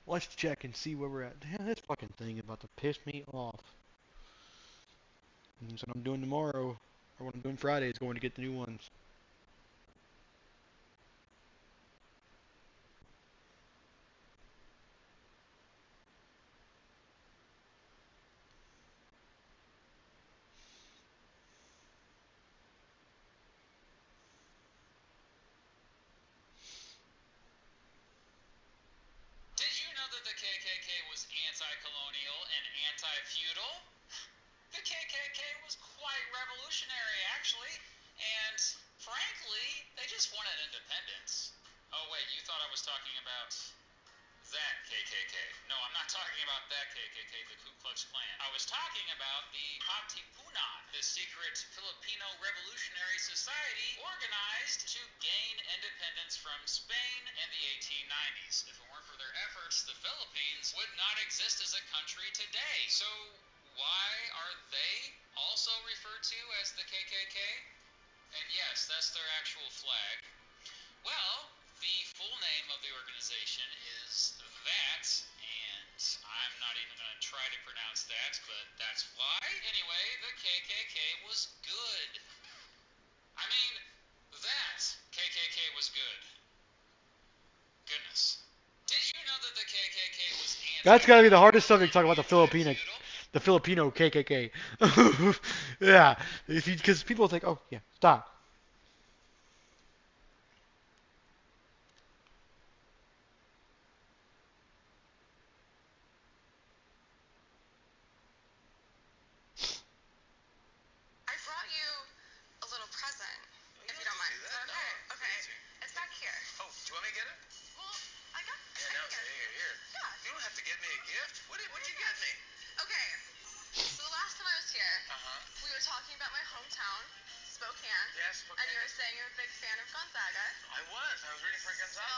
Let's check and see where we're at. Damn, this fucking thing is about to piss me off. And so what I'm doing tomorrow, or what I'm doing Friday, is going to get the new ones. Did you know that the KKK was anti-colonial and anti-feudal? The KKK was quite revolutionary, actually, and frankly, they just wanted independence. Oh wait, you thought I was talking about that KKK. No, I'm not talking about that KKK, the Ku Klux Klan. I was talking about the Katipunan, the secret Filipino Revolutionary Society organized to gain independence from Spain in the 1890s. If it weren't for their efforts, the Philippines would not exist as a country today. So why are they also referred to as the KKK? And yes, that's their actual flag. Well, the full name of the organization is that, and I'm not even going to try to pronounce that, but that's why. Anyway, the KKK was good. I mean, that KKK was good. Goodness. Did you know that the KKK was That's gotta be the hardest subject to talk about the Filipino KKK. Yeah, because people think, oh yeah, stop. I brought you a little present, if you don't mind. Is that okay? No, okay. It's back here. Oh, do you want me to get it? Well, I got it. Yeah, no, here. Yeah. You don't have to get me a gift. What'd you get me? Okay. So the last time I was here, Uh-huh. we were talking about my hometown, Spokane. Yes, Spokane. And you were saying you're a big fan of Gonzaga. I was rooting for Gonzaga. So,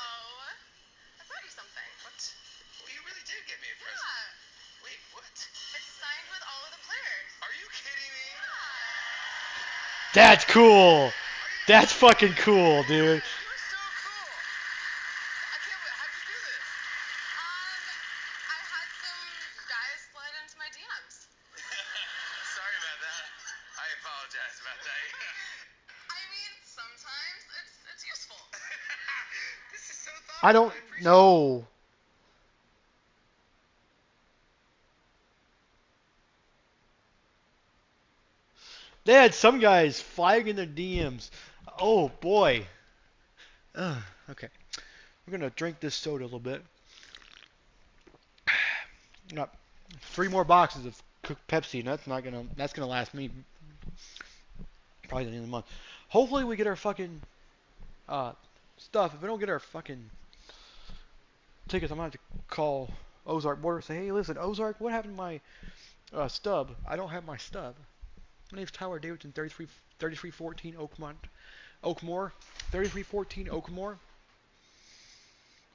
I brought you something. What? Well, you really did get me a present. Yeah. Wait, what? It's signed with all of the players. Are you kidding me? That's cool. That's fucking cool, dude. You're so cool. I can't believe. How'd you do this? I had some guys slide into my DMs. Sorry about that. I apologize about that. I mean, sometimes it's useful. This is so thoughtful. I don't appreciate know. They had some guys flagging their DMs. Oh boy. Okay. We're gonna drink this soda a little bit. Got 3 more boxes of cooked Pepsi, and that's gonna last me probably the end of the month. Hopefully we get our fucking stuff. If we don't get our fucking tickets, I'm gonna have to call Ozark Border and say, hey, listen, Ozark, what happened to my stub? I don't have my stub. My name's Tyler Davidson, 3314 Oakmore, 3314 Oakmore.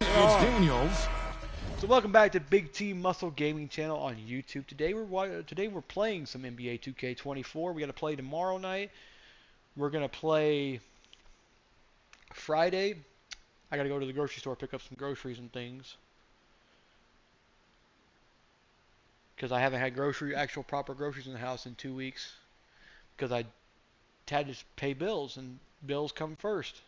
It's Daniels. So welcome back to Big T Muscle Gaming Channel on YouTube. Today we're playing some NBA2K24. We got to play tomorrow night. We're gonna play Friday. I gotta go to the grocery store, pick up some groceries and things, because I haven't had actual proper groceries in the house in 2 weeks, because I had to pay bills, and bills come first.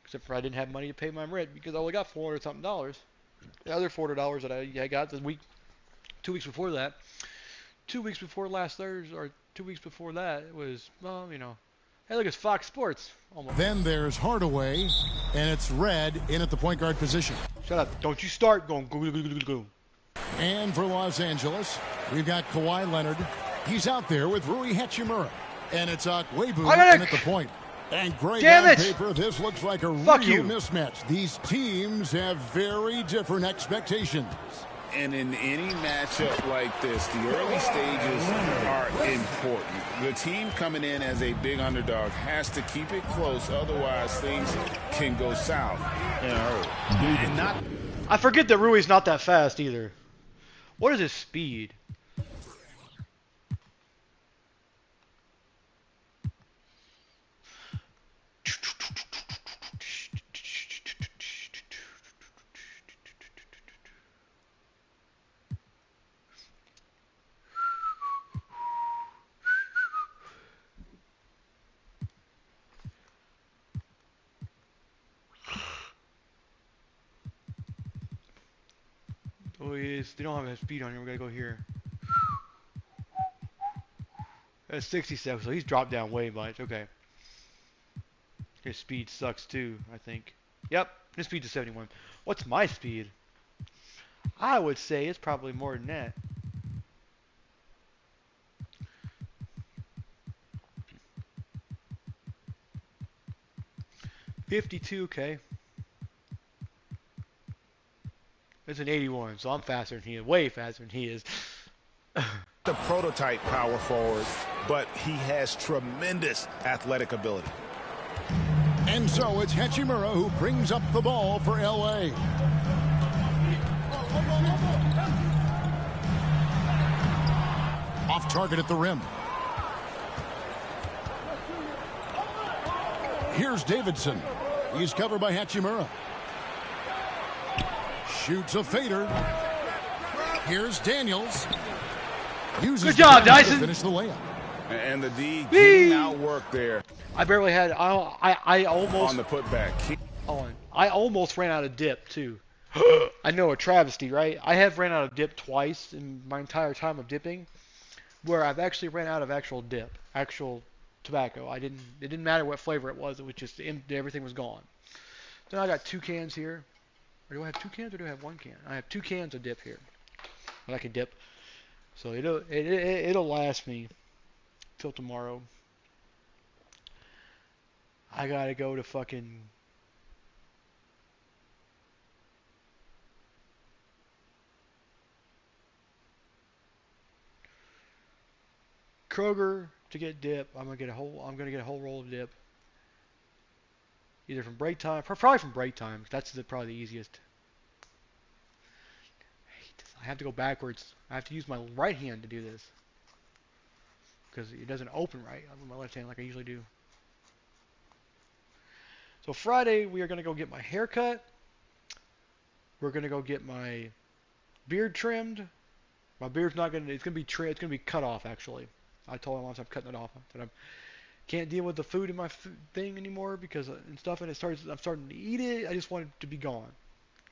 Except for I didn't have money to pay my rent because I only got $400 something. The other $400 that I got the week, 2 weeks before that, 2 weeks before last Thursday, or 2 weeks before that, it was, well, hey, look, it's Fox Sports. Almost. Then there's Hardaway, and it's Red in at the point guard position. Shut up! Don't you start going go. And for Los Angeles, we've got Kawhi Leonard. He's out there with Rui Hachimura, and it's Akwebu in at the point. And Greg, on paper, this looks like a real mismatch. These teams have very different expectations. And in any matchup like this, the early stages are important. The team coming in as a big underdog has to keep it close, otherwise things can go south in a hurry. I forget that Rui's not that fast either. What is his speed? Oh, yes. They don't have speed on here. We gotta go here. That's 67, so he's dropped down way much. Okay. His speed sucks too, I think. Yep, his speed's a 71. What's my speed? I would say it's probably more than that. 52, okay. It's an 81, so I'm faster than he is. Way faster than he is. The prototype power forward, but he has tremendous athletic ability. And so it's Hachimura who brings up the ball for L.A. Off target at the rim. Here's Davidson. He's covered by Hachimura. Shoots a fader. Here's Daniels. Uses Good job, Dyson. to finish the layup. And the D getting out work there. I barely had. I almost on the putback. I almost ran out of dip too. I know, a travesty, right? I have ran out of dip twice in my entire time of dipping, where I've actually ran out of actual dip, actual tobacco. It didn't matter what flavor it was. It was just everything was gone. Then I got 2 cans here. Or do I have 2 cans or do I have 1 can? I have 2 cans of dip here. That I can dip. So it'll last me till tomorrow. I gotta go to fucking Kroger to get dip. I'm gonna get a whole roll of dip. Either from break time, probably from break time. That's probably the easiest. I have to go backwards. I have to use my right hand to do this because it doesn't open right with my left hand like I usually do. So Friday we are gonna go get my hair cut. We're gonna go get my beard trimmed. My beard's not gonna. It's gonna be trimmed. It's gonna be cut off actually. I told him once I'm cutting it off. That I can't deal with the food in my thing anymore because and stuff. And I'm starting to eat it. I just want it to be gone.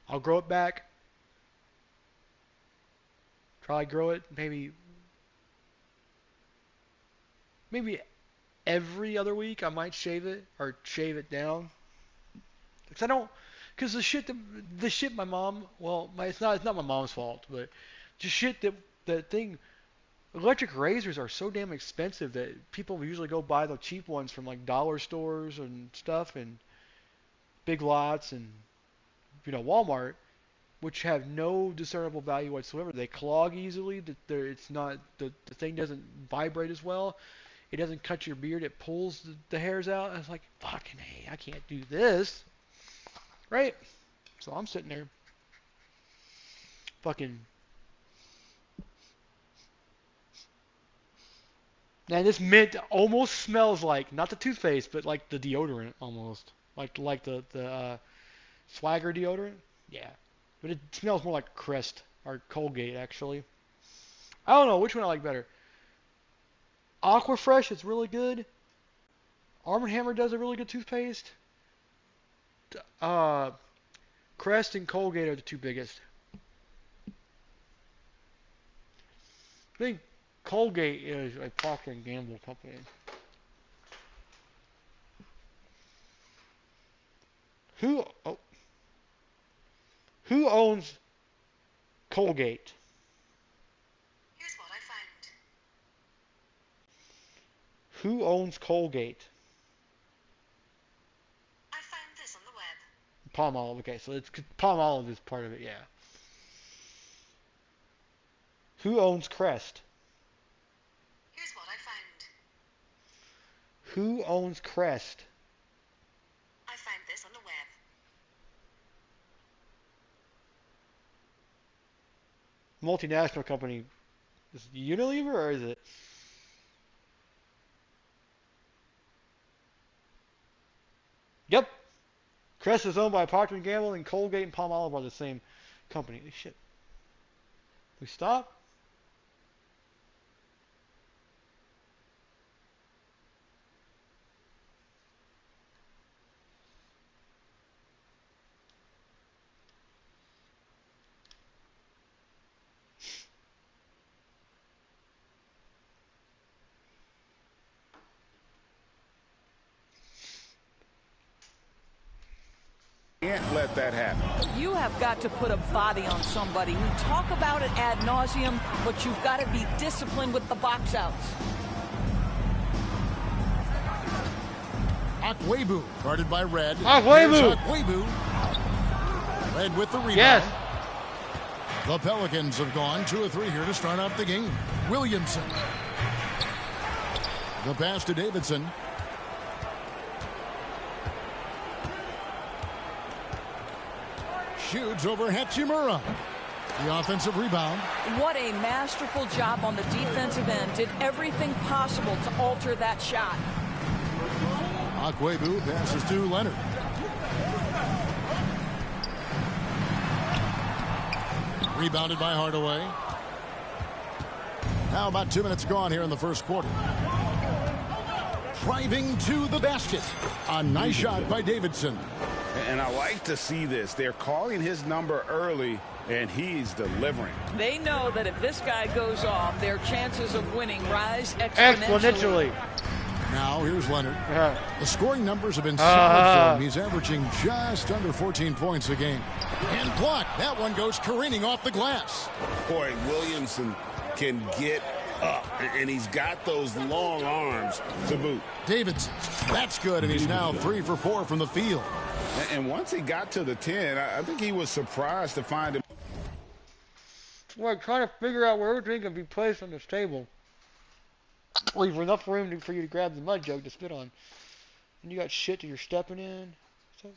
I'll grow it back. Try to grow it maybe every other week. I might shave it or shave it down. Because the shit my mom. Well, it's not my mom's fault, but just shit that thing. Electric razors are so damn expensive that people usually go buy the cheap ones from like dollar stores and stuff and Big Lots and Walmart, which have no discernible value whatsoever. They clog easily. It's not the thing doesn't vibrate as well. It doesn't cut your beard. It pulls the hairs out. And it's like fucking hey, I can't do this, right? So I'm sitting there, fucking. Now this mint almost smells like not the toothpaste, but like the deodorant almost, like the Swagger deodorant. Yeah, but it smells more like Crest or Colgate actually. I don't know which one I like better. Aquafresh is really good. Arm & Hammer does a really good toothpaste. Crest and Colgate are the 2 biggest. I think Colgate is a Procter & Gamble company. Who owns Colgate? Here's what I found. Who owns Colgate? I found this on the web. Palmolive. Okay, so Palmolive is part of it. Yeah. Who owns Crest? Here's what I found. Who owns Crest? I found this on the web. Multinational company. Is it Unilever or is it? Yep. Crest is owned by Procter & Gamble, and Colgate and Palmolive are the same company. Shit. We stop? can't let that happen. You have got to put a body on somebody. We talk about it ad nauseum, but you've got to be disciplined with the box outs. Akwebu, guarded by Red. Akwebu! Red with the rebound. Yes. The Pelicans have gone 2 of 3 here to start out the game. Williamson. The pass to Davidson. Shoots over Hachimura. The offensive rebound. What a masterful job on the defensive end. Did everything possible to alter that shot. Akwebu passes to Leonard. Rebounded by Hardaway. Now about 2 minutes gone here in the first quarter. Driving to the basket. A nice shot by Davidson. And I like to see this. They're calling his number early, and he's delivering. They know that if this guy goes off, their chances of winning rise exponentially. Now here's Leonard. The scoring numbers have been solid for him. He's averaging just under 14 points a game. And blocked. That one goes careening off the glass. Boy, Williamson can get up, and he's got those long arms to boot. Davidson. That's good, and he's now 3 for 4 from the field. And once he got to the 10, I think he was surprised to find him. We're trying to figure out where everything can be placed on this table. Leave enough room for you to grab the mud jug to spit on. And you got shit that you're stepping in. So.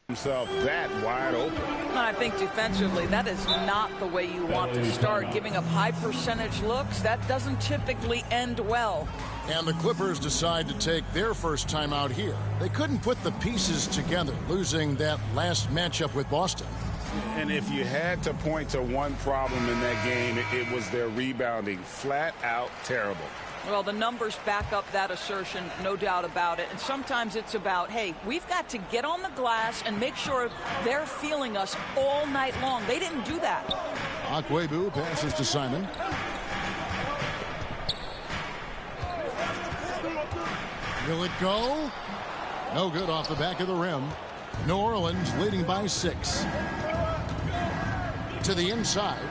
Himself that wide open. I think defensively, that is not the way you want to start. Giving up high percentage looks, that doesn't typically end well. And the Clippers decide to take their first time out here. They couldn't put the pieces together, losing that last matchup with Boston. And if you had to point to one problem in that game, it was their rebounding. Flat out terrible. Well, the numbers back up that assertion, no doubt about it. And sometimes it's about, hey, we've got to get on the glass and make sure they're feeling us all night long. They didn't do that. Akwebu passes to Simon. Will it go? No good off the back of the rim. New Orleans leading by 6. To the inside.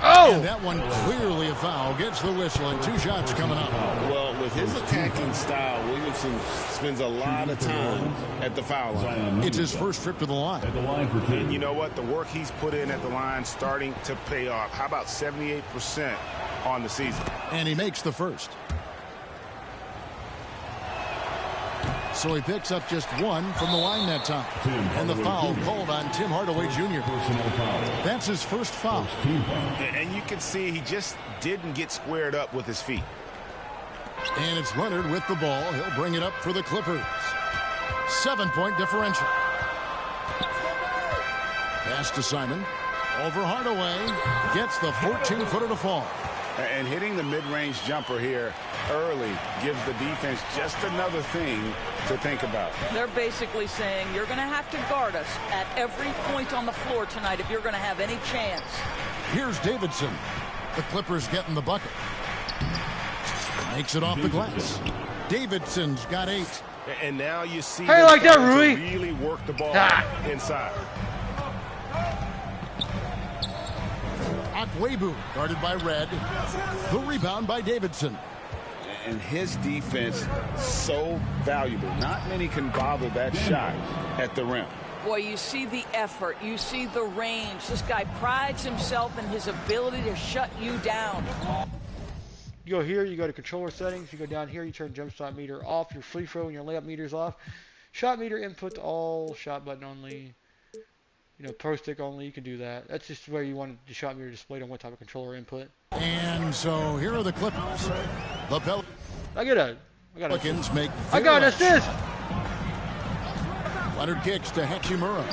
Oh! And that one clearly a foul. Gets the whistle and 2 shots coming up. Well, with his attacking style, Williamson spends a lot of time at the foul line. It's his first trip to the line. And you know what? The work he's put in at the line starting to pay off. How about 78% on the season? And he makes the first. So he picks up just 1 from the line that time. And the foul called on Tim Hardaway Jr. That's his first foul. And you can see he just didn't get squared up with his feet. And it's Leonard with the ball. He'll bring it up for the Clippers. 7-point differential. Pass to Simon. Over Hardaway. Gets the 14-footer to fall. And hitting the mid-range jumper here early gives the defense just another thing to think about. They're basically saying you're going to have to guard us at every point on the floor tonight if you're going to have any chance. Here's Davidson. The Clippers getting the bucket. Makes it off the glass. Davidson's got 8. And now you see how you like that, Rui? Really work the ball inside. Akwebu guarded by Red. The rebound by Davidson. And his defense so valuable. Not many can bother that shot at the rim. Boy, you see the effort. You see the range. This guy prides himself in his ability to shut you down. You go here, you go to controller settings. You go down here, you turn jump shot meter off. Your free throw and your layup meters off. Shot meter input to all. Shot button only. You know, pro stick only. You can do that. That's just where you want the shot meter displayed on what type of controller input. And so here are the Clippers. The Pelicans make. I got an assist. Leonard kicks to Hachimura.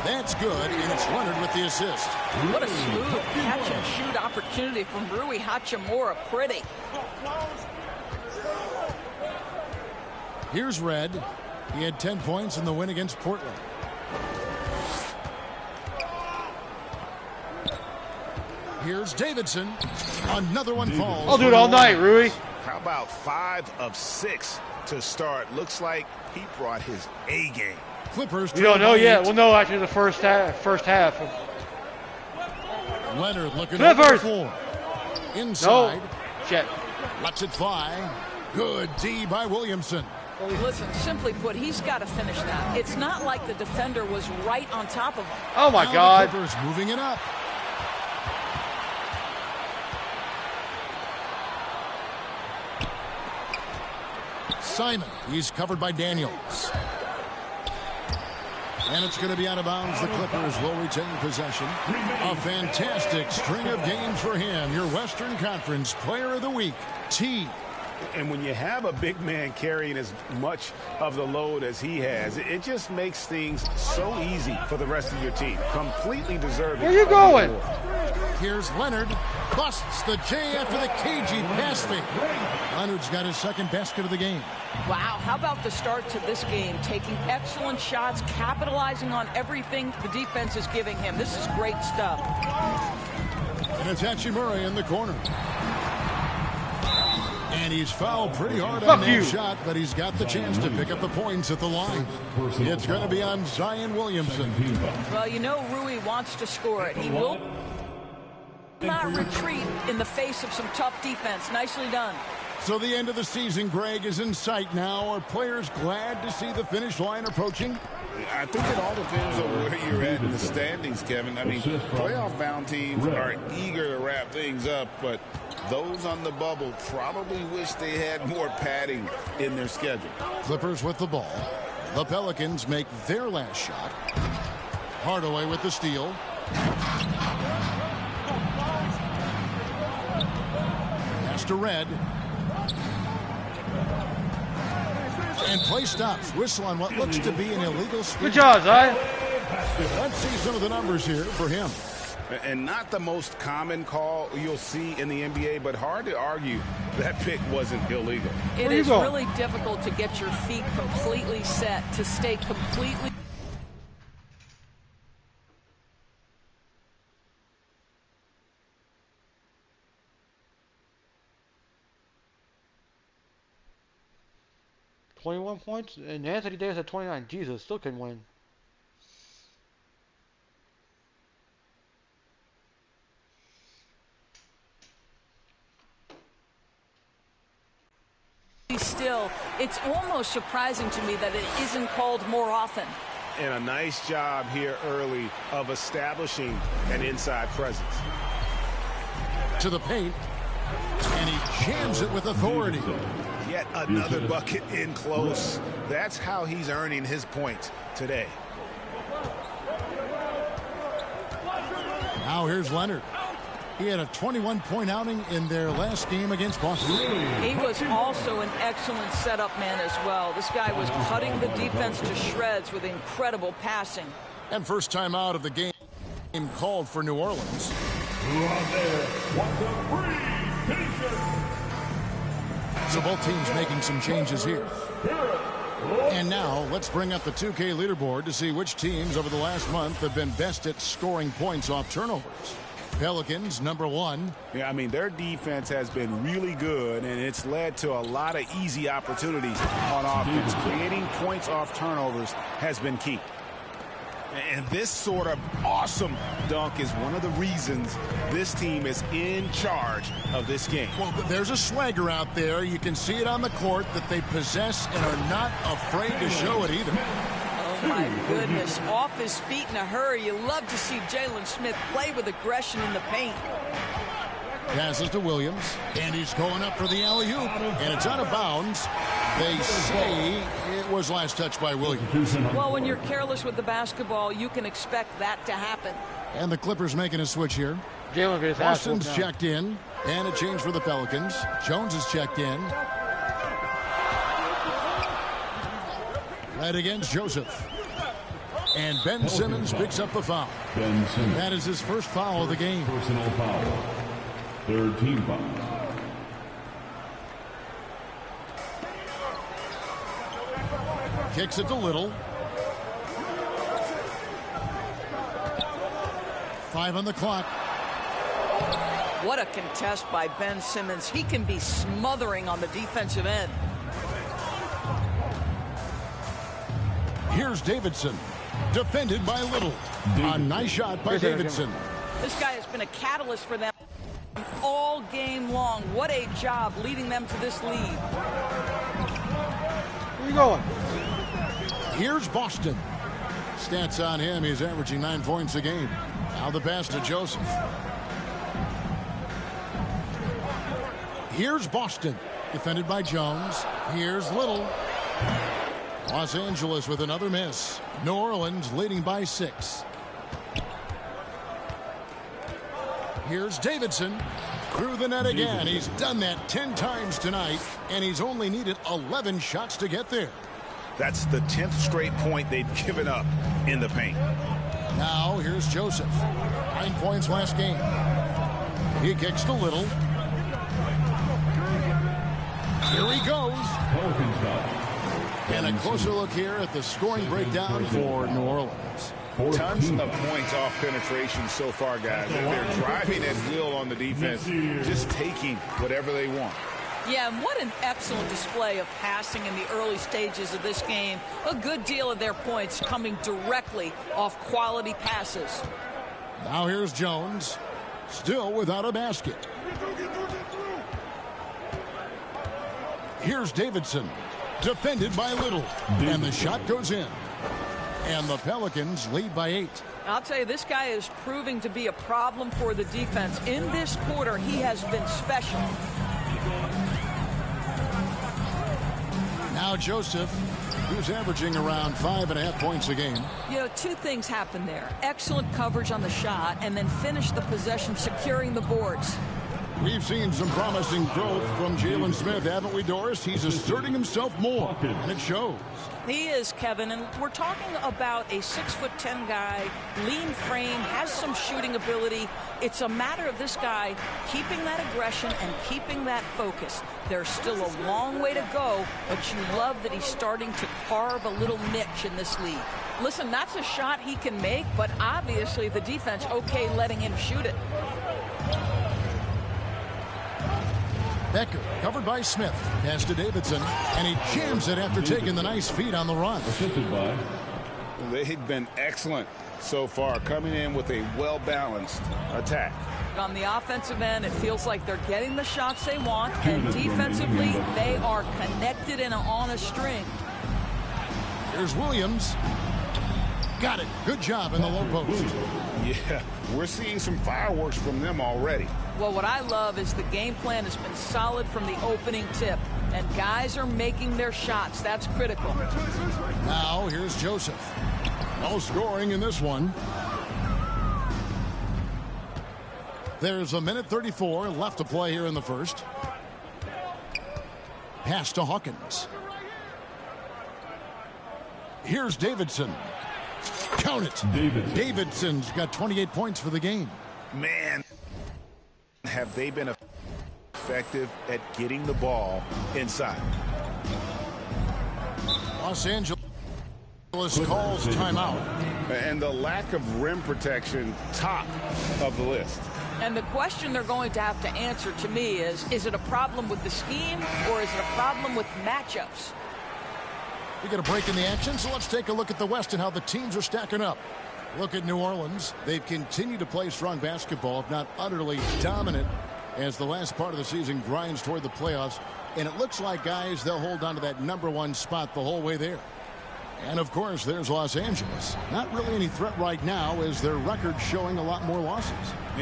That's good, and it's Leonard with the assist. What a smooth catch and shoot opportunity from Rui Hachimura. Pretty. Here's Red. He had 10 points in the win against Portland. Here's Davidson. Another one falls. I'll do it all night, Rui. How about 5 of 6 to start? Looks like he brought his A game. Clippers. We don't know yet. We'll know after the first half. Leonard looking Clippers. over the floor. Inside. No. Shit. Lets it fly. Good D by Williamson. Listen, simply put, he's got to finish that. It's not like the defender was right on top of him. Oh, my Now God. The Clippers moving it up. Simon. He's covered by Daniels. And it's going to be out of bounds. The Clippers will retain possession. A fantastic string of games for him. Your Western Conference Player of the Week, T. And when you have a big man carrying as much of the load as he has, it just makes things so easy for the rest of your team. Completely deserving. Where you going? Here's Leonard. Busts the J after the cagey pass fake. Leonard's got his second basket of the game. Wow, how about the start to this game? Taking excellent shots, capitalizing on everything the defense is giving him. This is great stuff. And it's Hachimura in the corner. And he's fouled pretty hard Fuck on that you. shot, but he's got the chance to pick up the points at the line. It's going to be on Zion Williamson. Well, you know Rui wants to score it. He will not retreat in the face of some tough defense. Nicely done. So the end of the season, Greg, is in sight now. Are players glad to see the finish line approaching? I think it all depends on where you're at in the standings, Kevin. I mean, playoff-bound teams are eager to wrap things up, but those on the bubble probably wish they had more padding in their schedule. Clippers with the ball. The Pelicans make their last shot. Hardaway with the steal. Pass to Red. And play stops. Whistle on what looks to be an illegal steal. Good job, Zion. Let's see some of the numbers here for him. And not the most common call you'll see in the NBA, but hard to argue that pick wasn't illegal. It is really difficult to get your feet completely set, to stay completely... $21 points, and Anthony Davis had 29. Jesus, still couldn't win. Still, it's almost surprising to me that it isn't called more often. And a nice job here early of establishing an inside presence. To the paint, and he jams it with authority. Yet another bucket in close. That's how he's earning his points today. Now here's Leonard. He had a 21-point outing in their last game against Boston. He was also an excellent setup man as well. This guy was cutting the defense to shreds with incredible passing. And first time out of the game called for New Orleans. So both teams making some changes here. And now let's bring up the 2K leaderboard to see which teams over the last month have been best at scoring points off turnovers. Pelicans, #1. Yeah, I mean, their defense has been really good, and it's led to a lot of easy opportunities on offense. Creating points off turnovers has been key. And this sort of awesome dunk is one of the reasons this team is in charge of this game. Well, there's a swagger out there. You can see it on the court that they possess and are not afraid to show it either. Oh, my goodness. Off his feet in a hurry. You love to see Jalen Smith play with aggression in the paint. Passes to Williams, and he's going up for the alley-oop, and it's out of bounds. They say it was last touched by Williams. Well, when you're careless with the basketball, you can expect that to happen. And the Clippers making a switch here. Boston's checked in, and a change for the Pelicans. Jones is checked in. Right against Joseph. And Ben Simmons picks up the foul. That is his first foul of the game. Personal foul. Third team foul. Kicks it to Little. 5 on the clock. What a contest by Ben Simmons. He can be smothering on the defensive end. Here's Davidson, defended by Little. A nice shot by Davidson. This guy has been a catalyst for them all game long. What a job leading them to this lead. Where you going? Here's Boston. Stats on him, he's averaging 9 points a game. Now the pass to Joseph. Here's Boston, defended by Jones. Here's Little. Los Angeles with another miss. New Orleans leading by 6. Here's Davidson. Through the net again. He's done that 10 times tonight, and he's only needed 11 shots to get there. That's the 10th straight point they've given up in the paint. Now here's Joseph. 9 points last game. He kicks to Little. Here he goes. And a closer look here at the scoring breakdown for New Orleans. Tons of points off penetration so far, guys. They're driving at will on the defense, just taking whatever they want. Yeah, and what an excellent display of passing in the early stages of this game. A good deal of their points coming directly off quality passes. Now here's Jones, still without a basket. Here's Davidson, defended by Little, and the shot goes in. And the Pelicans lead by 8. I'll tell you, this guy is proving to be a problem for the defense. In this quarter, he has been special. Now Joseph, who's averaging around 5.5 points a game. You know, 2 things happen there. Excellent coverage on the shot, and then finish the possession securing the boards. We've seen some promising growth from Jalen Smith, haven't we, Doris? He's asserting himself more, and it shows. He is, Kevin, and we're talking about a 6'10" guy, lean frame, has some shooting ability. It's a matter of this guy keeping that aggression and keeping that focus. There's still a long way to go, but you love that he's starting to carve a little niche in this league. Listen, that's a shot he can make, but obviously the defense okay letting him shoot it. Becker covered by Smith. Pass to Davidson, and he jams it after taking the nice feed on the run. They've been excellent so far, coming in with a well-balanced attack. On the offensive end, it feels like they're getting the shots they want, and defensively, they are connected and on a string. Here's Williams. Got it. Good job in the low post. Yeah, we're seeing some fireworks from them already. Well, what I love is the game plan has been solid from the opening tip, and guys are making their shots. That's critical. Now here's Joseph. No scoring in this one. There's 1:34 left to play here in the first. Pass to Hawkins. Here's Davidson. Count it. Davidson's got 28 points for the game. Man, have they been effective at getting the ball inside. Los Angeles calls timeout. And the lack of rim protection, top of the list. And the question they're going to have to answer to me is it a problem with the scheme or is it a problem with matchups? We got a break in the action, so let's take a look at the West and how the teams are stacking up. Look at New Orleans. They've continued to play strong basketball, if not utterly dominant, as the last part of the season grinds toward the playoffs. And it looks like, guys, they'll hold on to that #1 spot the whole way there. And, of course, there's Los Angeles. Not really any threat right now, as their record's showing a lot more losses.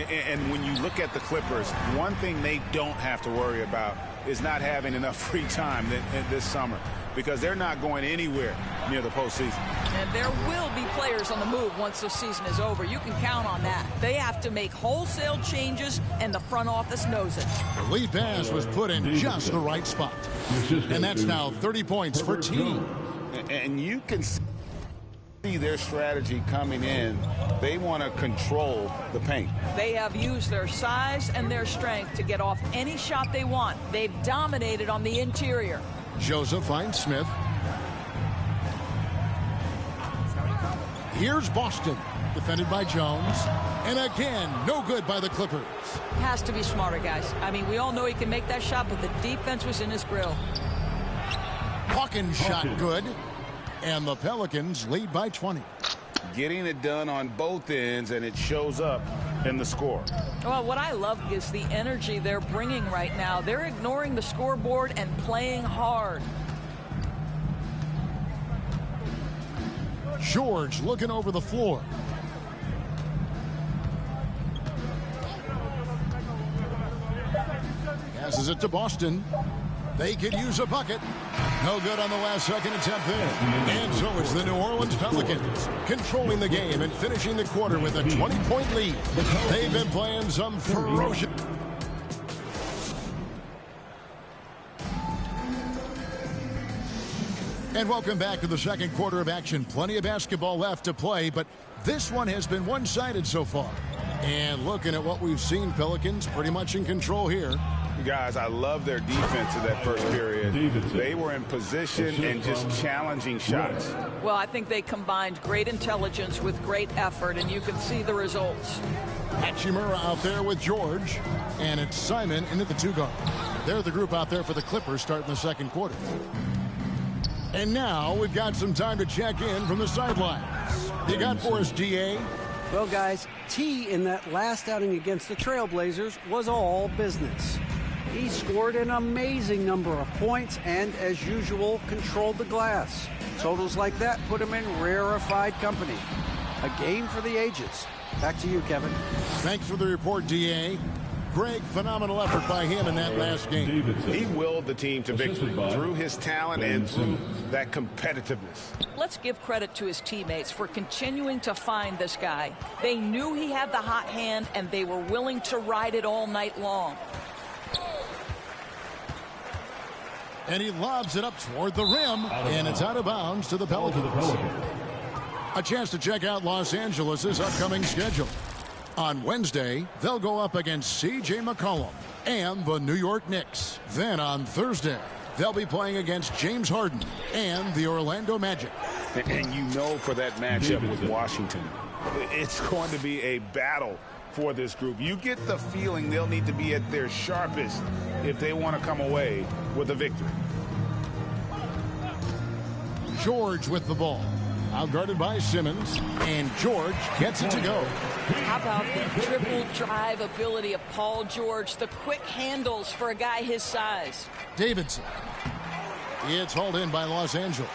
And when you look at the Clippers, one thing they don't have to worry about is not having enough free time this summer, because they're not going anywhere near the postseason. And there will be players on the move once the season is over. You can count on that. They have to make wholesale changes, and the front office knows it. The lead pass was put in just the right spot. And that's now 30 points for team. And you can see their strategy coming in. They want to control the paint. They have used their size and their strength to get off any shot they want. They've dominated on the interior. Joseph finds Smith. Here's Boston, defended by Jones. And again, no good by the Clippers. Has to be smarter, guys. I mean, we all know he can make that shot, but the defense was in his grill. Hawkins shot good. And the Pelicans lead by 20. Getting it done on both ends, and it shows up in the score. Well, what I love is the energy they're bringing right now. They're ignoring the scoreboard and playing hard. George looking over the floor. Passes it to Boston. They could use a bucket. No good on the last second attempt there. And so it's the New Orleans Pelicans controlling the game and finishing the quarter with a 20-point lead. They've been playing some ferocious. And welcome back to the second quarter of action. Plenty of basketball left to play, but this one has been one-sided so far. And looking at what we've seen, Pelicans pretty much in control here. You guys, I love their defense in that first period. They were in position and just challenging shots. Well, I think they combined great intelligence with great effort, and you can see the results. Hachimura out there with George, and it's Simon into the two-guard. They're the group out there for the Clippers starting the second quarter. And now we've got some time to check in from the sidelines. You got for us, DA? Well, guys, T in that last outing against the Trailblazers was all business. He scored an amazing number of points and, as usual, controlled the glass. Totals like that put him in rarefied company. A game for the ages. Back to you, Kevin. Thanks for the report, DA. Greg, phenomenal effort by him in that last game. He willed the team to victory through his talent and through that competitiveness. Let's give credit to his teammates for continuing to find this guy. They knew he had the hot hand, and they were willing to ride it all night long. And he lobs it up toward the rim, and it's out of bounds to the Pelicans. A chance to check out Los Angeles' upcoming schedule. On Wednesday, they'll go up against C.J. McCollum and the New York Knicks. Then on Thursday, they'll be playing against James Harden and the Orlando Magic. And you know, for that matchup with Washington, it's going to be a battle for this group. You get the feeling they'll need to be at their sharpest if they want to come away with a victory. George with the ball. Outguarded by Simmons, and George gets it to go. How about the triple drive ability of Paul George, the quick handles for a guy his size. Davidson. It's hauled in by Los Angeles.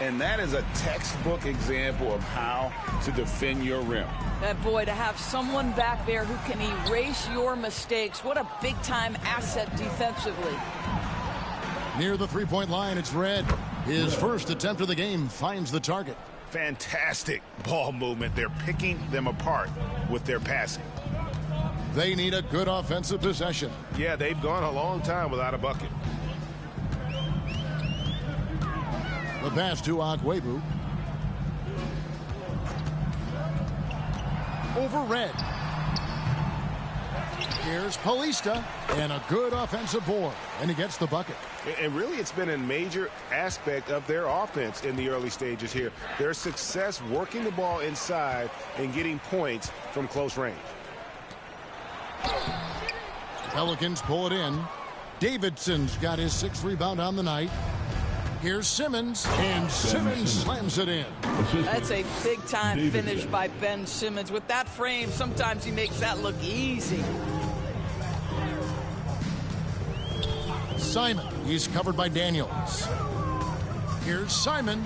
And that is a textbook example of how to defend your rim. And boy, to have someone back there who can erase your mistakes, what a big-time asset defensively. Near the three-point line, it's Red. His first attempt of the game finds the target. Fantastic ball movement. They're picking them apart with their passing. They need a good offensive possession. Yeah, they've gone a long time without a bucket. The pass to Agwebu. Over Red. Here's Paulista, and a good offensive board, and he gets the bucket. And really, it's been a major aspect of their offense in the early stages here. Their success working the ball inside and getting points from close range. Pelicans pull it in. Davidson's got his sixth rebound on the night. Here's Simmons, and Simmons slams it in. That's a big-time finish by Ben Simmons. With that frame, sometimes he makes that look easy. Simon, he's covered by Daniels. Here's Simon,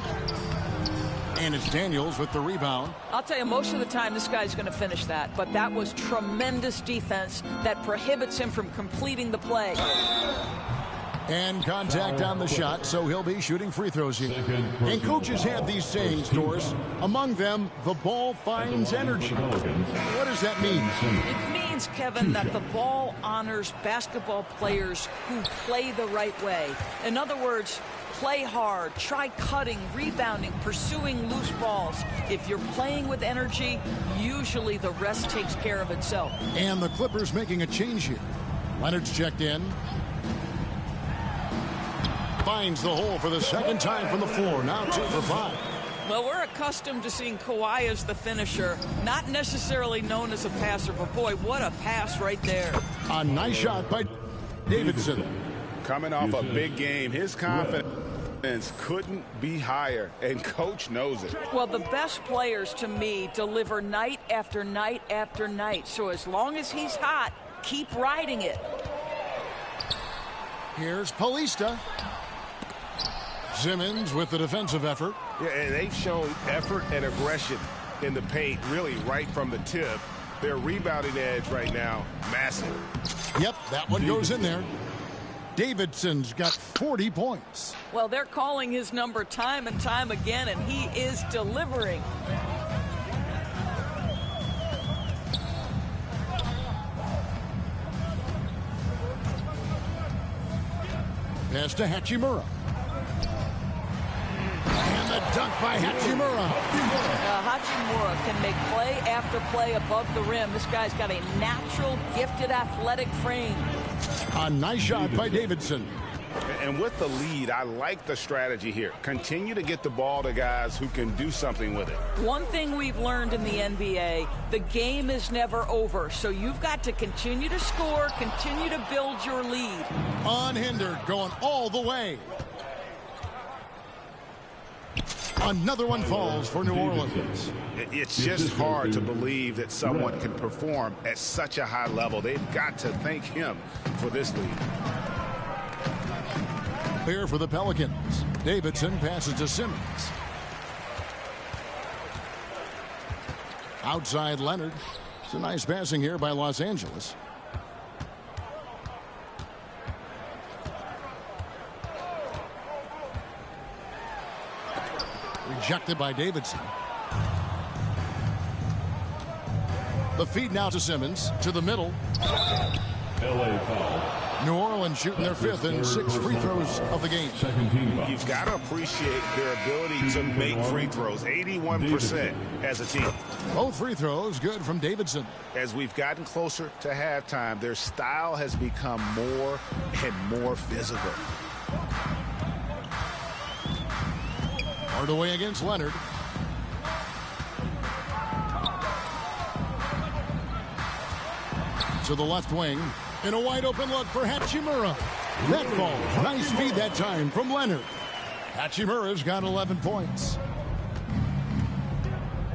and it's Daniels with the rebound. I'll tell you, most of the time this guy's going to finish that, but that was tremendous defense that prohibits him from completing the play. And contact on the shot, so he'll be shooting free throws here. And coaches have these sayings, Doris. Among them, the ball finds energy. What does that mean? It means, Kevin, that the ball honors basketball players who play the right way. In other words, play hard, try cutting, rebounding, pursuing loose balls. If you're playing with energy, usually the rest takes care of itself. And the Clippers making a change here. Leonard's checked in. Finds the hole for the second time from the floor. Now 2 for 5. Well, we're accustomed to seeing Kawhi as the finisher, not necessarily known as a passer, but boy, what a pass right there. A nice shot by Davidson. Coming off a big game, his confidence couldn't be higher, and coach knows it. Well, the best players to me deliver night after night after night. So as long as he's hot, keep riding it. Here's Paulista. Simmons with the defensive effort. Yeah, and they've shown effort and aggression in the paint, really right from the tip. Their rebounding edge right now, massive. Yep, that one goes in there. Davidson's got 40 points. Well, they're calling his number time and time again, and he is delivering. Pass to Hachimura. And the dunk by Hachimura. Hachimura can make play after play above the rim. This guy's got a natural, gifted, athletic frame. A nice shot by Davidson. And with the lead, I like the strategy here. Continue to get the ball to guys who can do something with it. One thing we've learned in the NBA, the game is never over. So you've got to continue to score, continue to build your lead. Unhindered, going all the way. Another one falls for New Orleans. It's just hard to believe that someone can perform at such a high level. They've got to thank him for this lead. Here for the Pelicans. Davidson passes to Simmons. Outside Leonard. It's a nice passing here by Los Angeles. Rejected by Davidson. The feed now to Simmons. To the middle. LA foul. New Orleans shooting their fifth and 6 free throws of the game. You've got to appreciate their ability to make free throws. 81% as a team. Both free throws good from Davidson. As we've gotten closer to halftime, their style has become more and more physical. Hardaway against Leonard. To the left wing. And a wide open look for Hachimura. That ball. Nice feed that time from Leonard. Hachimura's got 11 points.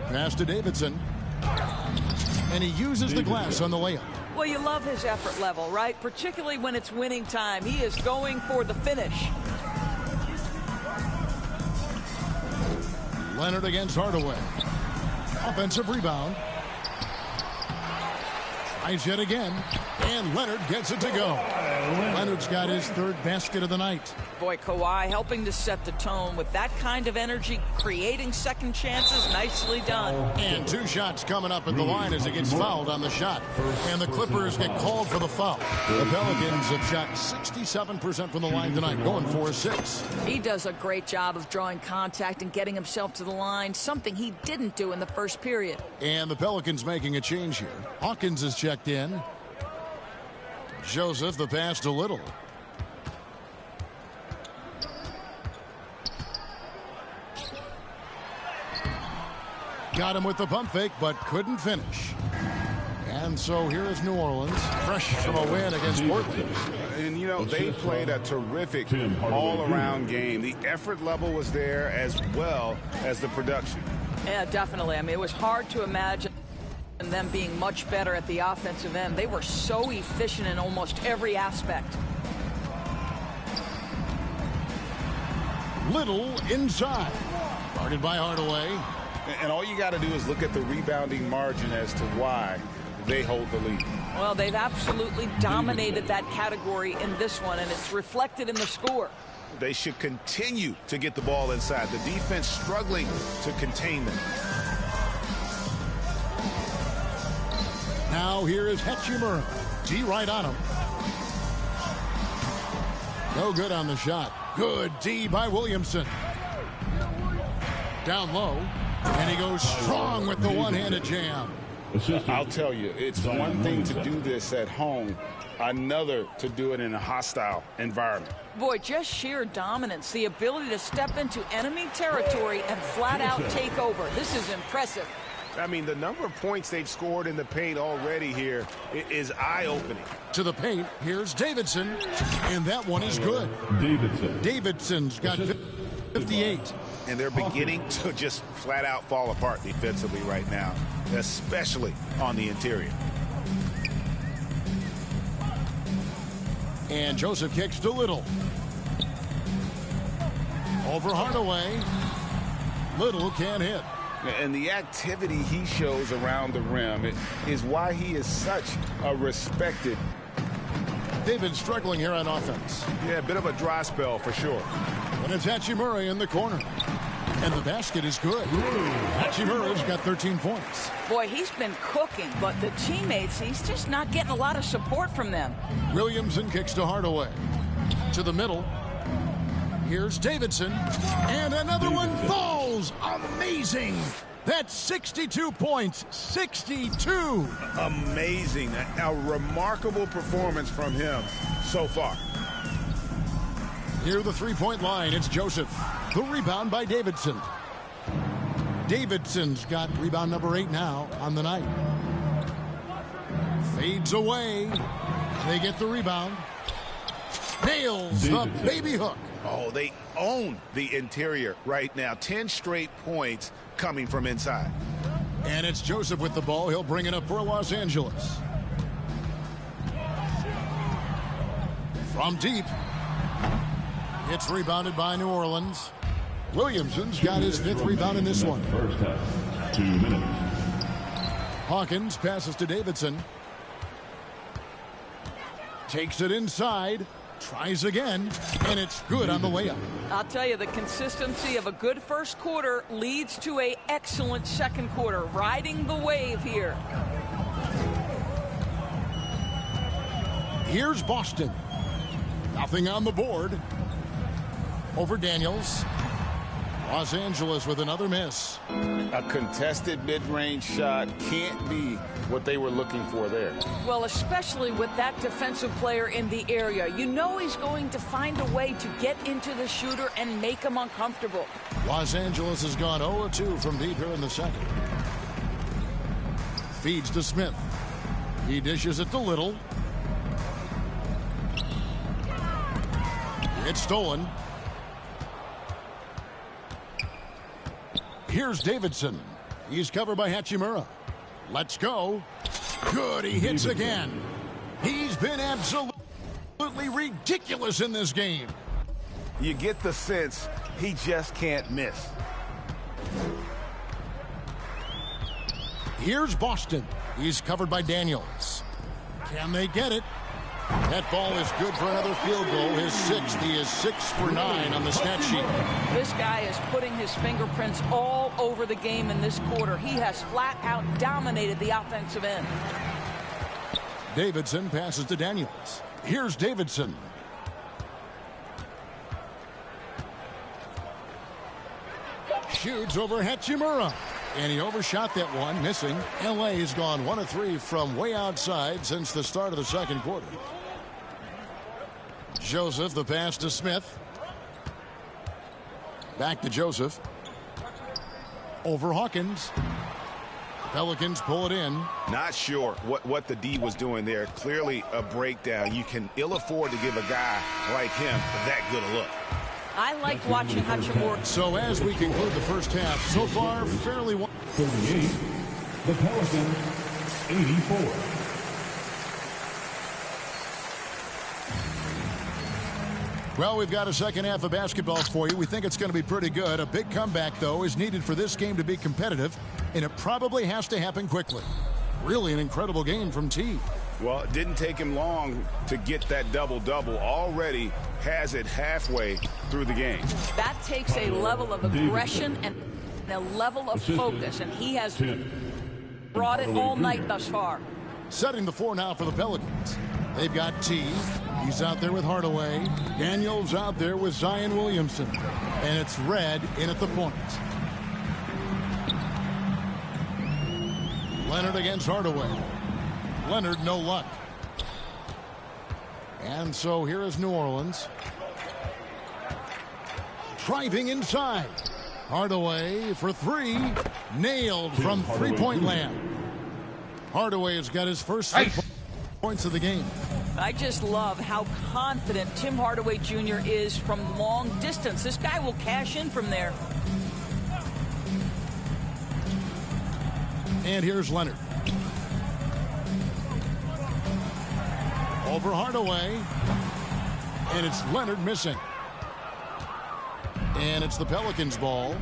Pass to Davidson. And he uses the glass on the layup. Well, you love his effort level, right? Particularly when it's winning time. He is going for the finish. Leonard against Hardaway. Offensive rebound. Tries yet again. And Leonard gets it to go. Leonard's got his third basket of the night. Boy, Kawhi helping to set the tone with that kind of energy, creating second chances. Nicely done. And 2 shots coming up at the line as he gets fouled on the shot. And the Clippers get called for the foul. The Pelicans have shot 67% from the line tonight, going 4-6. He does a great job of drawing contact and getting himself to the line, something he didn't do in the first period. And the Pelicans making a change here. Hawkins is checked in. Joseph, the pass to Little. Got him with the pump fake, but couldn't finish. And so here is New Orleans, fresh from a win against Portland. And, you know, they played a terrific all-around game. The effort level was there as well as the production. Yeah, definitely. I mean, it was hard to imagine them being much better at the offensive end. They were so efficient in almost every aspect. Little inside. Guarded by Hardaway. And all you got to do is look at the rebounding margin as to why they hold the lead. Well, they've absolutely dominated that category in this one, and it's reflected in the score. They should continue to get the ball inside. The defense struggling to contain them. Now here is Hachimura. G right on him. No good on the shot. Good D by Williamson. Down low. And he goes strong with the one-handed jam. I'll tell you, it's one thing to do this at home, another to do it in a hostile environment. Boy, just sheer dominance, the ability to step into enemy territory and flat out take over. This is impressive. I mean, the number of points they've scored in the paint already here is eye-opening. To the paint, here's Davidson, and that one is good. Davidson's got 58. And they're beginning to just flat-out fall apart defensively right now, especially on the interior. And Joseph kicks to Little. Over Hardaway. Little can't hit. And the activity he shows around the rim is why he is such a respected. They've been struggling here on offense. Yeah, a bit of a dry spell for sure. And it's Hachimura in the corner. And the basket is good. Hachimura's got 13 points. Boy, he's been cooking, but the teammates, he's just not getting a lot of support from them. Williamson kicks to Hardaway. To the middle. Here's Davidson. And another one falls. Amazing. That's 62 points. 62. Amazing. A remarkable performance from him so far. Near the three-point line, it's Joseph. The rebound by Davidson. Davidson's got rebound number 8 now on the night. Fades away. They get the rebound. Nails the baby hook. Oh, they own the interior right now. 10 straight points coming from inside. And it's Joseph with the ball. He'll bring it up for Los Angeles. From deep. It's rebounded by New Orleans. Williamson's got his 5th rebound in this one. First half, 2 minutes. Hawkins passes to Davidson. Takes it inside. Tries again, and it's good on the layup. I'll tell you, the consistency of a good first quarter leads to an excellent second quarter. Riding the wave here. Here's Boston. Nothing on the board. Over Daniels. Los Angeles with another miss. A contested mid-range shot can't be what they were looking for there. Well, especially with that defensive player in the area. You know he's going to find a way to get into the shooter and make him uncomfortable. Los Angeles has gone 0-2 from deep here in the second. Feeds to Smith. He dishes it to Little. It's stolen. Here's Davidson. He's covered by Hachimura. Let's go. Good, he hits again. He's been absolutely ridiculous in this game. You get the sense he just can't miss. Here's Boston. He's covered by Daniels. Can they get it? That ball is good for another field goal. His 6th. He is 6 for 9 on the stat sheet. This guy is putting his fingerprints all over the game in this quarter. He has flat out dominated the offensive end. Davidson passes to Daniels. Here's Davidson. Shoots over Hachimura. And he overshot that one, missing. LA has gone 1 of 3 from way outside since the start of the second quarter. Joseph, the pass to Smith. Back to Joseph. Over Hawkins. Pelicans pull it in. Not sure what the D was doing there. Clearly a breakdown. You can ill afford to give a guy like him that good a look. I like watching Hachimura. So as we conclude the first half, so far fairly 38, the Pelicans 84. Well, we've got a second half of basketball for you. We think it's going to be pretty good. A big comeback, though, is needed for this game to be competitive, and it probably has to happen quickly. Really an incredible game from T. Well, it didn't take him long to get that double-double. Already has it halfway through the game. That takes a level of aggression and a level of focus, and he has brought it all night thus far. Setting the floor now for the Pelicans. They've got T. He's out there with Hardaway. Daniels out there with Zion Williamson. And it's Red in at the point. Leonard against Hardaway. Leonard, no luck. And so here is New Orleans. Driving inside. Hardaway for three. Nailed from three-point land. Hardaway has got his first 3 points of the game. I just love how confident Tim Hardaway Jr. is from long distance. This guy will cash in from there. And here's Leonard. Over Hardaway. And it's Leonard missing. And it's the Pelicans' ball.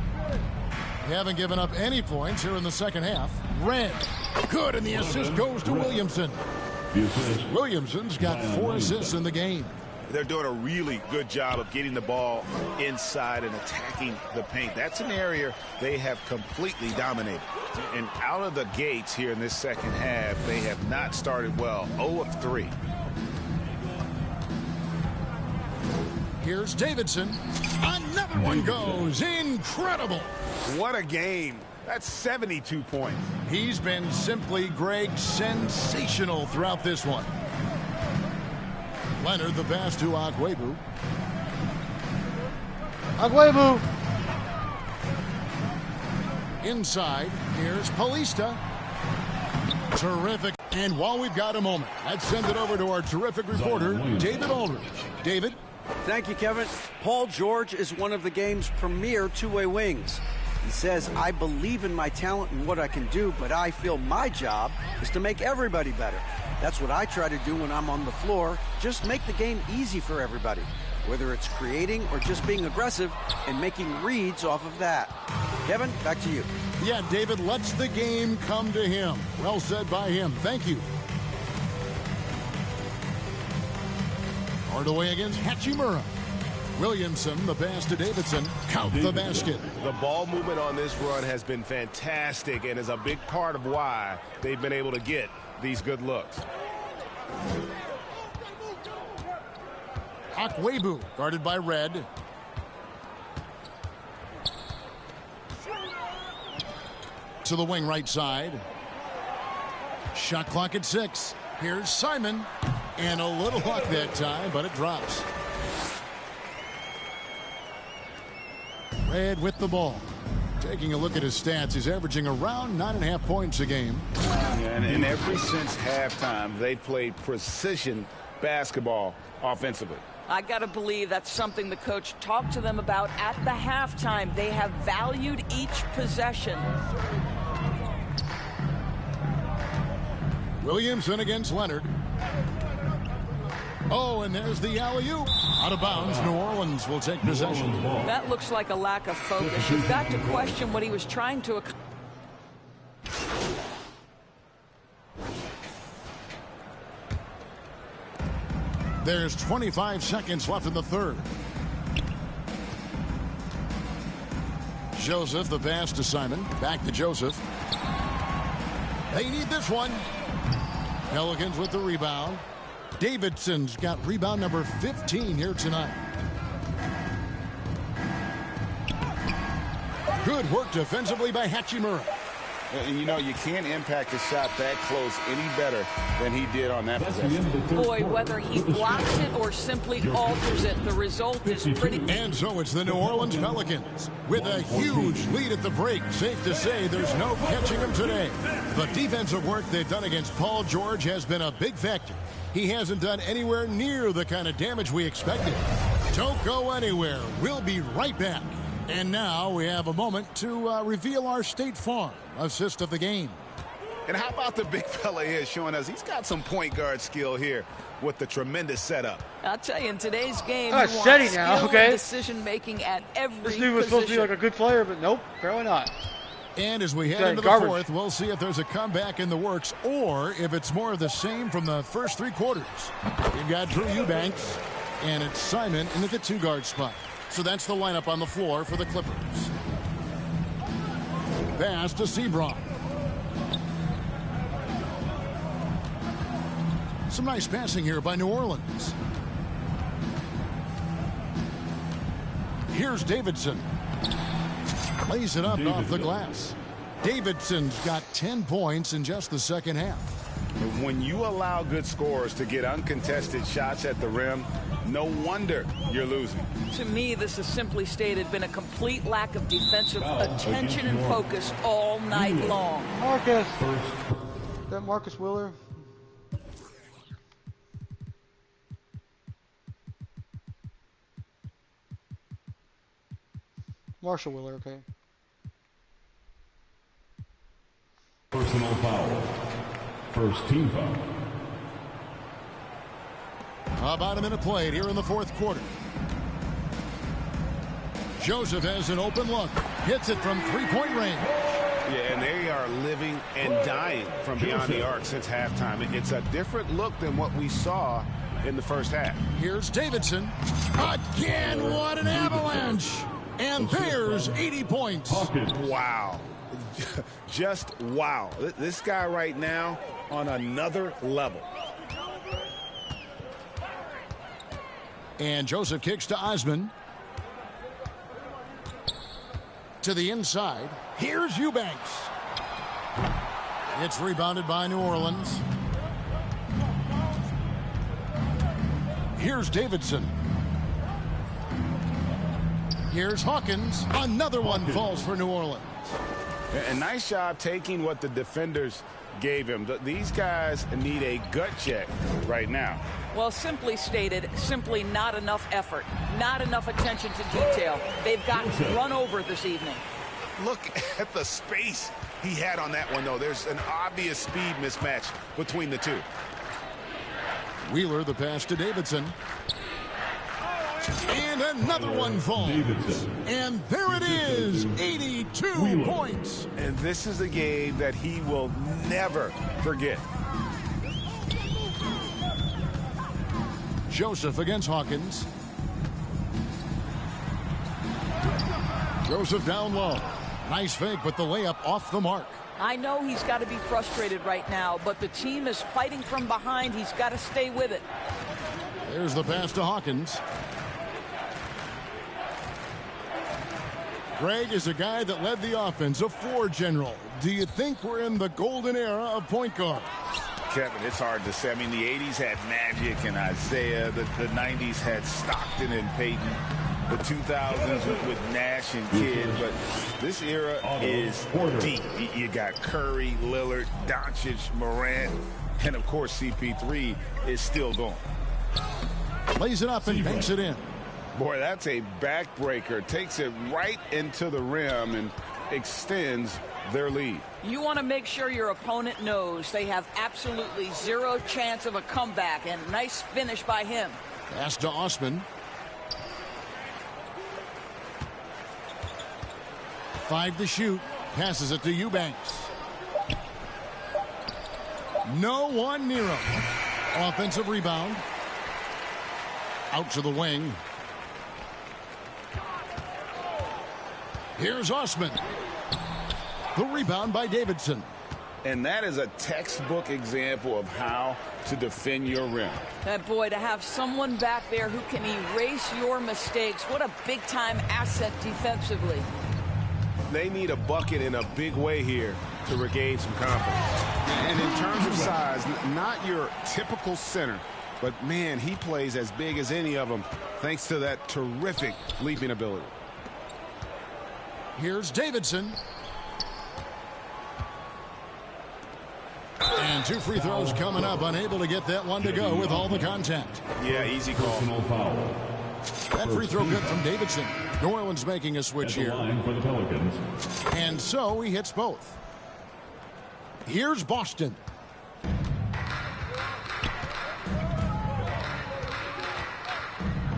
They haven't given up any points here in the second half. Red. Good, and the assist goes to Williamson. Williamson's got 4 assists in the game. They're doing a really good job of getting the ball inside and attacking the paint. That's an area they have completely dominated. And out of the gates here in this second half, they have not started well. 0 of 3. Here's Davidson. Another one goes. Incredible. What a game. That's 72 points. He's been simply, Greg, sensational throughout this one. Leonard, the pass to Agwebu. Agwebu. Inside, here's Paulista. Terrific. And while we've got a moment, let's send it over to our terrific reporter, David Aldridge. David? Thank you, Kevin. Paul George is one of the game's premier two-way wings. He says, I believe in my talent and what I can do, but I feel my job is to make everybody better. That's what I try to do when I'm on the floor. Just make the game easy for everybody, whether it's creating or just being aggressive and making reads off of that. Kevin, back to you. Yeah, David lets the game come to him. Well said by him. Thank you. Hardaway against Hachimura. Williamson, the pass to Davidson. Count the basket. The ball movement on this run has been fantastic and is a big part of why they've been able to get these good looks. Agwebu, guarded by Red. To the wing right side. Shot clock at 6. Here's Simon. And a little luck that time, but it drops. Red with the ball. Taking a look at his stats, he's averaging around 9.5 points a game. And ever since halftime, they played precision basketball offensively. I got to believe that's something the coach talked to them about at the halftime. They have valued each possession. Williamson against Leonard. Oh, and there's the alley-oop. Out of bounds, New Orleans will take possession. That looks like a lack of focus. You've got to question what he was trying to accomplish. There's 25 seconds left in the third. Joseph, the pass to Simon. Back to Joseph. They need this one. Pelicans with the rebound. Davidson's got rebound number 15 here tonight. Good work defensively by Hachimura. And you know, you can't impact a shot that close any better than he did on that possession. Boy, whether he blocks it or simply alters it, the result is pretty. And so it's the New Orleans Pelicans with a huge lead at the break. Safe to say there's no catching them today. The defensive work they've done against Paul George has been a big factor. He hasn't done anywhere near the kind of damage we expected. Don't go anywhere. We'll be right back. And now we have a moment to reveal our State Farm assist of the game. And how about the big fella here showing us he's got some point guard skill here with the tremendous setup. I'll tell you, in today's game, you That's want steady skill now, and okay? decision-making at every This dude was supposed to be like a good player, but nope, apparently not. And as we head into the fourth, we'll see if there's a comeback in the works or if it's more of the same from the first 3 quarters. We've got Drew Eubanks, and it's Simon into the 2-guard spot. So that's the lineup on the floor for the Clippers. Pass to Sebron. Some nice passing here by New Orleans. Here's Davidson. Lays it up off the glass. Davidson's got 10 points in just the second half. When you allow good scorers to get uncontested shots at the rim, no wonder you're losing. To me, this has simply stated been a complete lack of defensive attention and focus all night long. Marcus. Is that Marcus Wheeler? Marshall Wheeler, okay. Personal foul. First team foul. About a minute played here in the fourth quarter. Joseph has an open look. Hits it from three-point range. Yeah, and they are living and dying from beyond the arc since halftime. It's a different look than what we saw in the first half. Here's Davidson. Again, what an avalanche. And there's 80 points. Wow. Just wow. This guy right now on another level. And Joseph kicks to Osman. To the inside. Here's Eubanks. It's rebounded by New Orleans. Here's Davidson. Here's Hawkins. Another one falls for New Orleans. A nice job taking what the defenders gave him. These guys need a gut check right now. Well, simply stated, simply not enough effort, not enough attention to detail. They've gotten run over this evening. Look at the space he had on that one, though. There's an obvious speed mismatch between the two. Wheeler, the pass to Davidson. And another one falls. And there it is, 82 points. And this is a game that he will never forget. Joseph against Hawkins. Joseph down low. Nice fake, but the layup off the mark. I know he's got to be frustrated right now, but the team is fighting from behind. He's got to stay with it. There's the pass to Hawkins. Greg is a guy that led the offense, a floor general. Do you think we're in the golden era of point guard? Kevin, it's hard to say. I mean, the 80s had Magic and Isaiah. The 90s had Stockton and Peyton. The 2000s with Nash and Kidd. But this era is deep. You got Curry, Lillard, Doncic, Morant, and, of course, CP3 is still going. Lays it up and banks it in. Boy, that's a backbreaker. Takes it right into the rim and extends their lead. You want to make sure your opponent knows they have absolutely zero chance of a comeback, and nice finish by him. Pass to Osman. 5 to shoot. Passes it to Eubanks. No one near him. Offensive rebound. Out to the wing. Here's Osman. The rebound by Davidson. And that is a textbook example of how to defend your rim. That boy, to have someone back there who can erase your mistakes, what a big-time asset defensively. They need a bucket in a big way here to regain some confidence. And in terms of size, not your typical center, but man, he plays as big as any of them thanks to that terrific leaping ability. Here's Davidson. And 2 free throws coming up. Unable to get that one to go with all the contact. Yeah, easy call. That free throw good from Davidson. New Orleans making a switch here. For the Pelicans. And so he hits both. Here's Boston.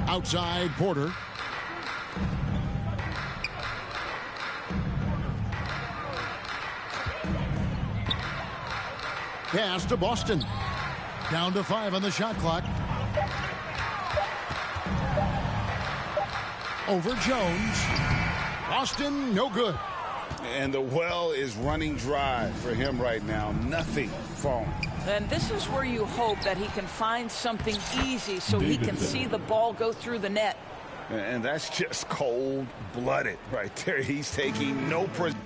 Outside Porter. Pass to Boston. Down to 5 on the shot clock. Over Jones. Boston, no good. And the well is running dry for him right now. Nothing falling. And this is where you hope that he can find something easy so he can see the ball go through the net. And that's just cold-blooded right there. He's taking no prisoners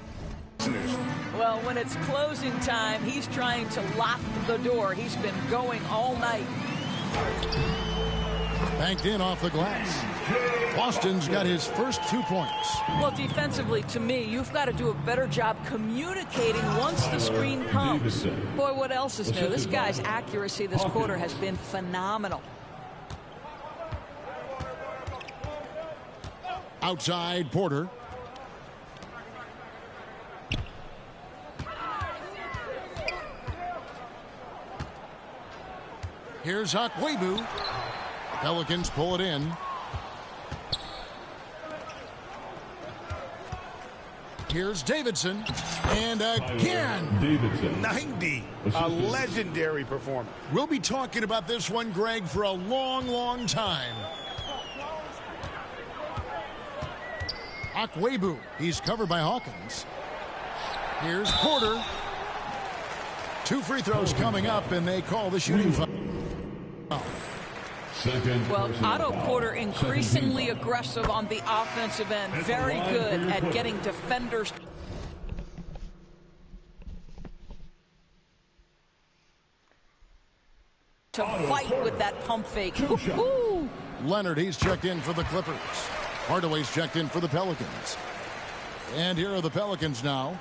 listeners. Well, when it's closing time, he's trying to lock the door. He's been going all night. Banked in off the glass. Boston's got his first 2 points. Well, defensively, to me, you've got to do a better job communicating once the screen comes. Boy, what else is new? This guy's accuracy this quarter has been phenomenal. Outside, Porter. Here's Akwebu. Pelicans pull it in. Here's Davidson. And again. Davidson. 90. A legendary performance. We'll be talking about this one, Greg, for a long, long time. Akwebu. He's covered by Hawkins. Here's Porter. 2 free throws coming up, and they call the shooting foul. Well, Otto Porter increasingly aggressive on the offensive end. Very good at getting defenders to fight with that pump fake. Leonard, he's checked in for the Clippers. Hardaway's checked in for the Pelicans. And here are the Pelicans now.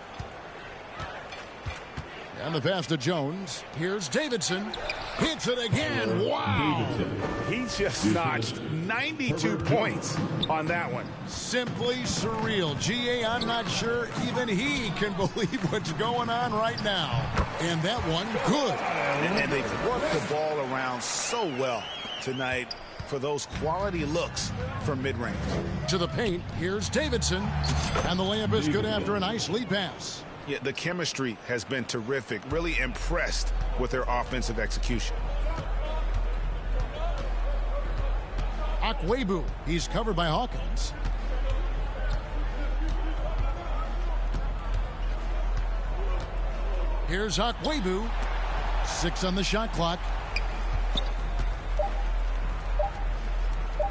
And the pass to Jones. Here's Davidson. Hits it again. Wow. He just notched 92 points on that one. Simply surreal. GA, I'm not sure even he can believe what's going on right now. And that one, good. And they worked the ball around so well tonight for those quality looks from mid-range. To the paint, here's Davidson. And the layup is good after a nice lead pass. Yeah, the chemistry has been terrific. Really impressed with their offensive execution. Akwebu, he's covered by Hawkins. Here's Akwebu. 6 on the shot clock.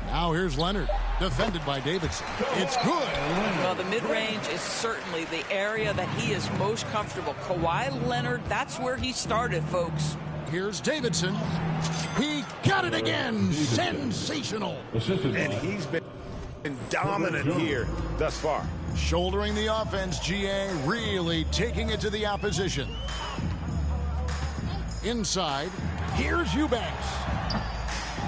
Now here's Leonard, defended by Davidson. It's good. Well, the mid-range is certainly the area that he is most comfortable. Kawhi Leonard, that's where he started, folks. Here's Davidson. He got it again. Sensational. And he's been dominant here thus far. Shouldering the offense, GA, really taking it to the opposition. Inside, here's Eubanks.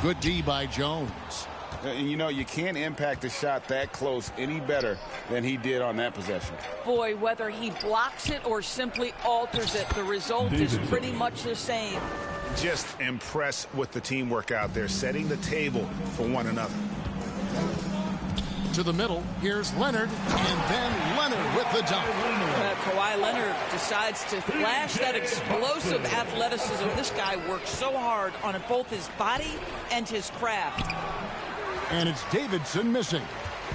Good D by Jones. And you know, you can't impact a shot that close any better than he did on that possession. Boy, whether he blocks it or simply alters it, the result is pretty much the same. Just impressed with the teamwork out there, setting the table for one another. To the middle, here's Leonard, and then Leonard with the dunk. Kawhi Leonard decides to flash that explosive athleticism. This guy works so hard on both his body and his craft. And it's Davidson missing.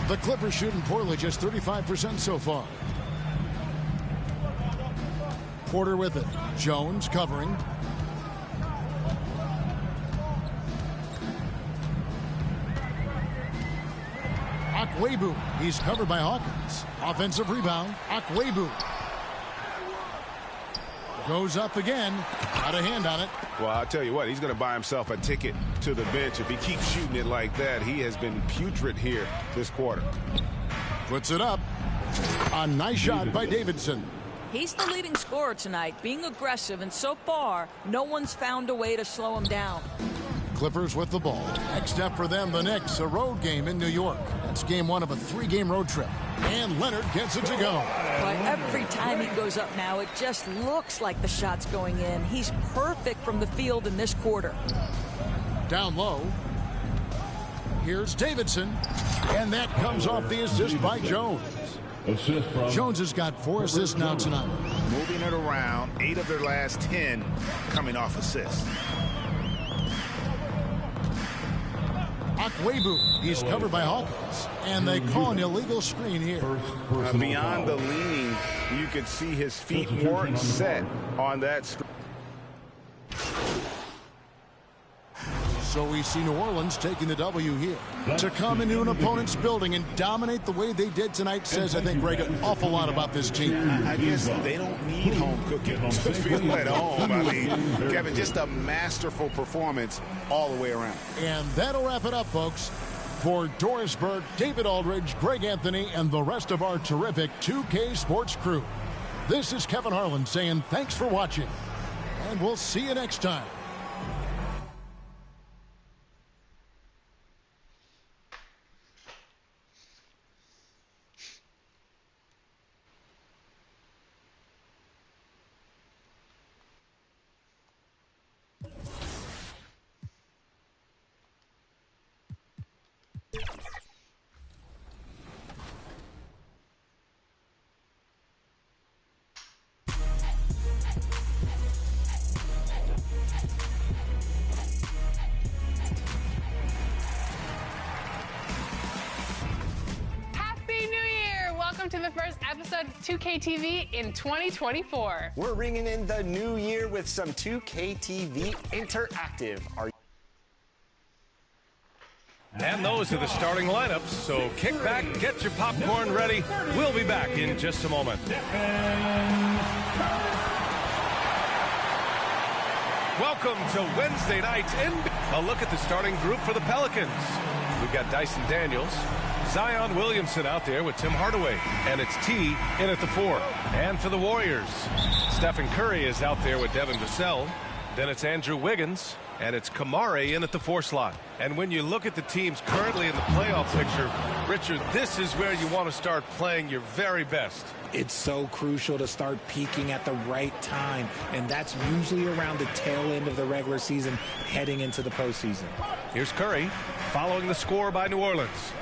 The Clippers shooting poorly, just 35% so far. Porter with it. Jones covering. Akwebu. He's covered by Hawkins. Offensive rebound. Akwebu. Goes up again. Got a hand on it. Well, I'll tell you what, he's going to buy himself a ticket to the bench. If he keeps shooting it like that, he has been putrid here this quarter. Puts it up. A nice shot by Davidson. He's the leading scorer tonight, being aggressive, and so far, no one's found a way to slow him down. Clippers with the ball. Next up for them, the Knicks, a road game in New York. That's game 1 of a 3-game road trip. And Leonard gets it to go. Boy, every time he goes up now, it just looks like the shot's going in. He's perfect from the field in this quarter. Down low. Here's Davidson. And that comes off the assist by Jones. Jones has got 4 assists now tonight. Moving it around, 8 of their last 10 coming off assists. Akwebu, he's covered by Hawkins, and they call an illegal screen here. Beyond the leaning, you could see his feet weren't set on that screen. So we see New Orleans taking the W here. To come into an opponent's building and dominate the way they did tonight says, I think, Greg, an awful lot about this team. I guess they don't need home cooking to feel at home. I mean, Kevin, just a masterful performance all the way around. And that'll wrap it up, folks. For Doris Burke, David Aldridge, Greg Anthony, and the rest of our terrific 2K Sports crew, this is Kevin Harlan saying thanks for watching, and we'll see you next time. To the first episode of 2K TV in 2024. We're ringing in the new year with some 2K TV Interactive. And those are the starting lineups, so kick back, get your popcorn ready. We'll be back in just a moment. Welcome to Wednesday night's NBA. A look at the starting group for the Pelicans. We've got Dyson Daniels, Zion Williamson out there with Tim Hardaway, and it's T in at the 4. And for the Warriors, Stephen Curry is out there with Devin Vassell. Then it's Andrew Wiggins, and it's Kamare in at the 4 slot. And when you look at the teams currently in the playoff picture, Richard, this is where you want to start playing your very best. It's so crucial to start peaking at the right time, and that's usually around the tail end of the regular season heading into the postseason. Here's Curry following the score by New Orleans.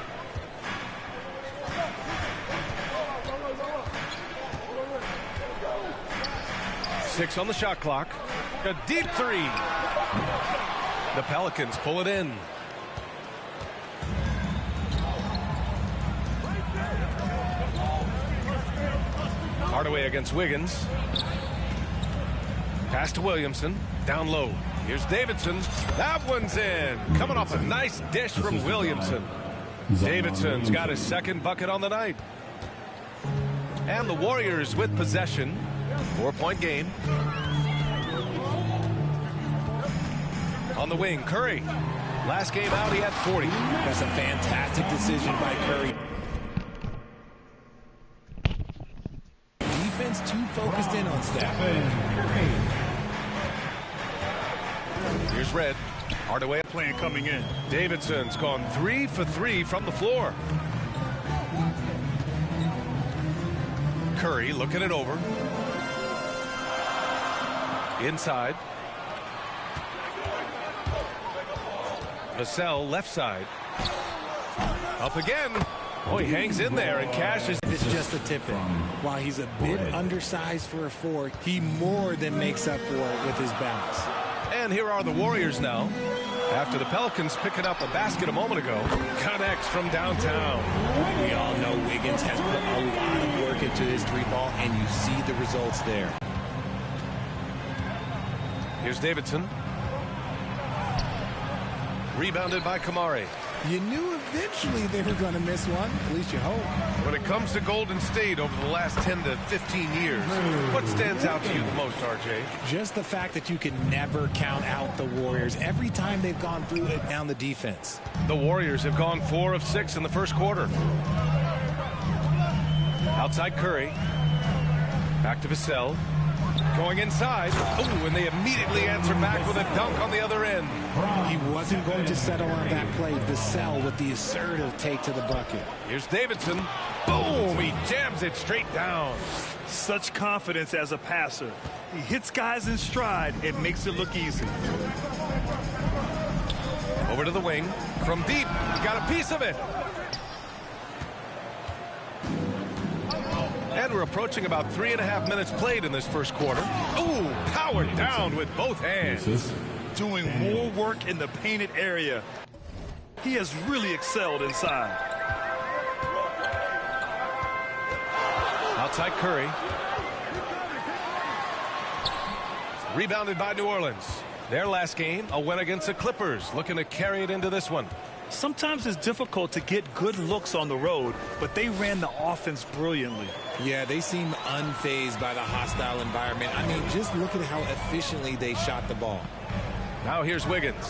Six on the shot clock. A deep 3. The Pelicans pull it in. Hardaway against Wiggins. Pass to Williamson. Down low. Here's Davidson. That one's in. Coming off a nice dish from Williamson. Davidson's got his second bucket on the night. And the Warriors with possession. 4-point game. On the wing, Curry. Last game out, he had 40. That's a fantastic decision by Curry. Defense too focused in on Steph. Here's Red. Hardaway playing coming in. Davidson's gone 3 for 3 from the floor. Curry looking it over. Inside. Vassell left side. Up again. Oh, he hangs in there and cashes. It's just a tip-in. While he's a bit undersized for a 4, he more than makes up for it with his bounce. And here are the Warriors now. After the Pelicans picking up a basket a moment ago. Connects from downtown. We all know Wiggins has put a lot of work into his 3-ball, and you see the results there. Here's Davidson. Rebounded by Kamare. You knew eventually they were going to miss one. At least you hope. When it comes to Golden State over the last 10 to 15 years, what stands out to you the most, RJ? Just the fact that you can never count out the Warriors. Every time they've gone through it down the defense. The Warriors have gone 4 of 6 in the first quarter. Outside Curry. Back to Vassell. Going inside. Oh, and they immediately answer back with a dunk on the other end. He wasn't going to settle on that play. Vassell with the assertive take to the bucket. Here's Davidson. Boom! He jams it straight down. Such confidence as a passer. He hits guys in stride. It makes it look easy. Over to the wing. From deep. Got a piece of it. And we're approaching about 3.5 minutes played in this first quarter. Ooh, powered down with both hands. Doing more work in the painted area. He has really excelled inside. Outside Curry. Rebounded by New Orleans. Their last game, a win against the Clippers, looking to carry it into this one. Sometimes it's difficult to get good looks on the road, but they ran the offense brilliantly. Yeah, they seem unfazed by the hostile environment. I mean, just look at how efficiently they shot the ball. Now here's Wiggins.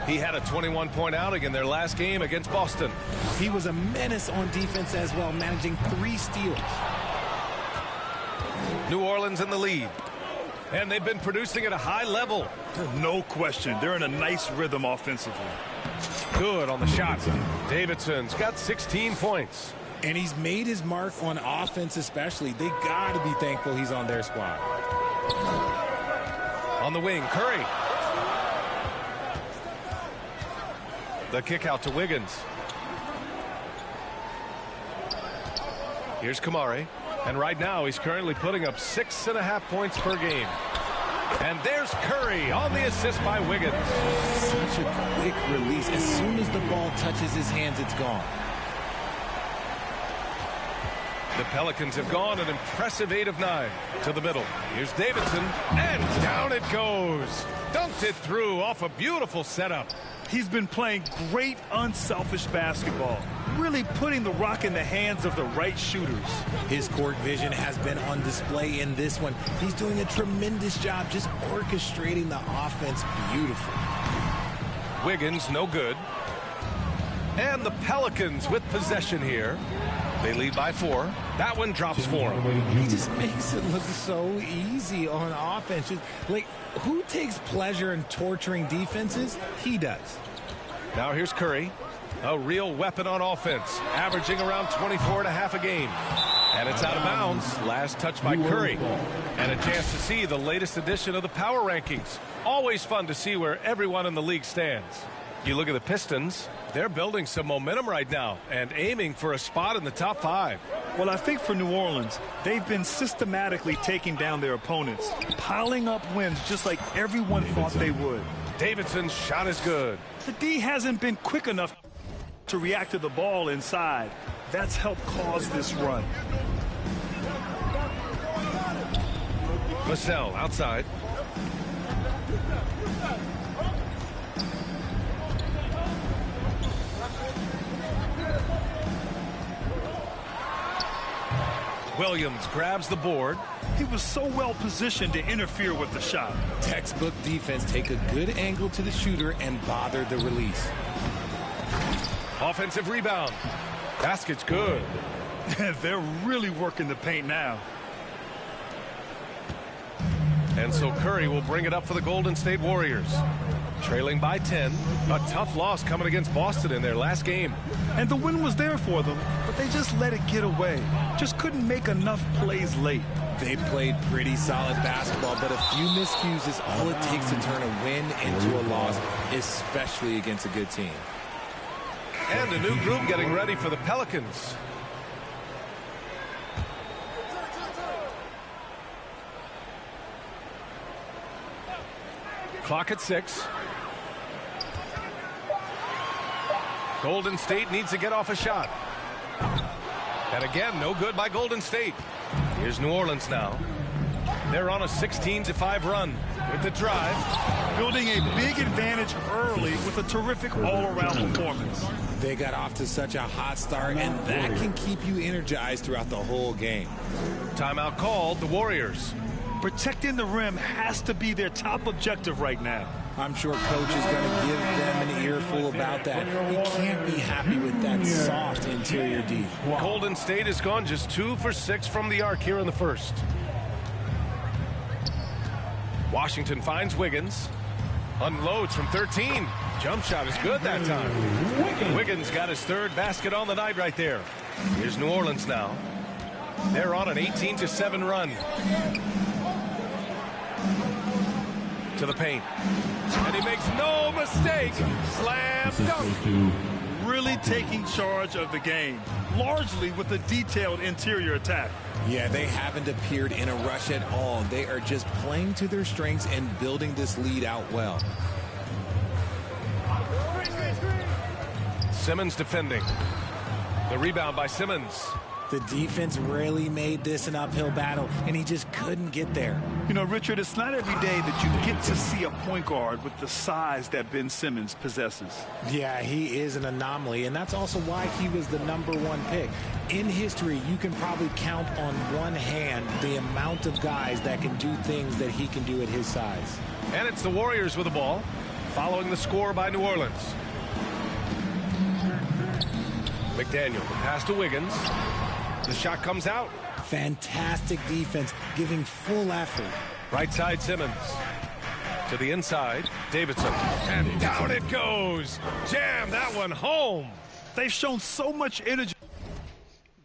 He had a 21-point outing in their last game against Boston. He was a menace on defense as well, managing 3 steals. New Orleans in the lead. And they've been producing at a high level. No question. They're in a nice rhythm offensively. Good on the shot. Davidson's got 16 points. And he's made his mark on offense especially. They got to be thankful he's on their squad. On the wing, Curry. The kick out to Wiggins. Here's Kamari. And right now, he's currently putting up 6.5 points per game. And there's Curry on the assist by Wiggins. Such a quick release. As soon as the ball touches his hands, it's gone. The Pelicans have gone an impressive 8 of 9 to the middle. Here's Davidson, and down it goes. Dunked it through off a beautiful setup. He's been playing great, unselfish basketball, really putting the rock in the hands of the right shooters. His court vision has been on display in this one. He's doing a tremendous job just orchestrating the offense beautifully. Wiggins, no good. And the Pelicans with possession here. They lead by 4. That one drops for him. He just makes it look so easy on offense. Just, like, who takes pleasure in torturing defenses? He does. Now here's Curry. A real weapon on offense, averaging around 24.5 a game. And it's out of bounds. Last touch by Curry. And a chance to see the latest edition of the power rankings. Always fun to see where everyone in the league stands. You look at the Pistons, they're building some momentum right now and aiming for a spot in the top 5. Well, I think for New Orleans, they've been systematically taking down their opponents, piling up wins just like everyone thought they would. Davidson's shot is good. The D hasn't been quick enough to react to the ball inside. That's helped cause this run. Vassell outside. Williams grabs the board. He was so well positioned to interfere with the shot. Textbook defense, take a good angle to the shooter and bother the release. Offensive rebound. Basket's good. They're really working the paint now. And so Curry will bring it up for the Golden State Warriors. Trailing by 10. A tough loss coming against Boston in their last game. And the win was there for them, but they just let it get away. Just couldn't make enough plays late. They played pretty solid basketball, but a few miscues is all it takes to turn a win into a loss, especially against a good team. And a new group getting ready for the Pelicans. Clock at 6. Golden State needs to get off a shot. And again, no good by Golden State. Here's New Orleans now. They're on a 16-5 run with the drive. Building a big advantage early with a terrific all-around performance. They got off to such a hot start, and that can keep you energized throughout the whole game. Timeout called, the Warriors. Protecting the rim has to be their top objective right now. I'm sure coach is going to give them an earful about that. He can't be happy with that soft interior D. Golden State has gone just 2 for 6 from the arc here in the first. Washington finds Wiggins. Unloads from 13. Jump shot is good that time. Wiggins got his 3rd basket on the night right there. Here's New Orleans now. They're on an 18-7 run. To the paint. And he makes no mistake. Slam dunk. Really taking charge of the game, largely with a detailed interior attack. Yeah, they haven't appeared in a rush at all. They are just playing to their strengths and building this lead out well. Simmons defending. The rebound by Simmons. The defense really made this an uphill battle, and he just couldn't get there. You know, Richard, it's not every day that you get to see a point guard with the size that Ben Simmons possesses. Yeah, he is an anomaly, and that's also why he was the #1 pick. In history, you can probably count on one hand the amount of guys that can do things that he can do at his size. And it's the Warriors with the ball, following the score by New Orleans. McDaniel, the pass to Wiggins. The shot comes out. Fantastic defense, giving full effort. Right side, Simmons. To the inside, Davidson. And down it goes. Jam that one home. They've shown so much energy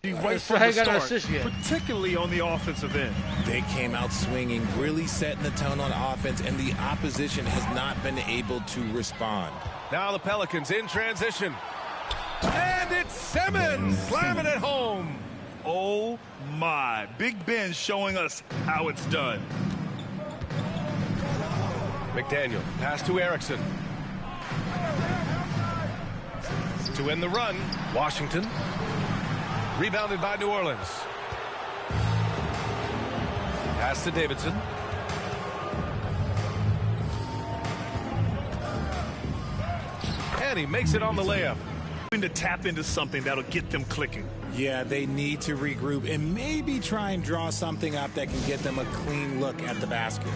right from the start, particularly on the offensive end. They came out swinging, really setting the tone on offense, and the opposition has not been able to respond. Now the Pelicans in transition. And it's Simmons slamming it home. Oh, my. Big Ben showing us how it's done. McDaniel, pass to Erickson. To end the run, Washington. Rebounded by New Orleans. Pass to Davidson. And he makes it on the layup. To tap into something that'll get them clicking. Yeah, they need to regroup and maybe try and draw something up that can get them a clean look at the basket.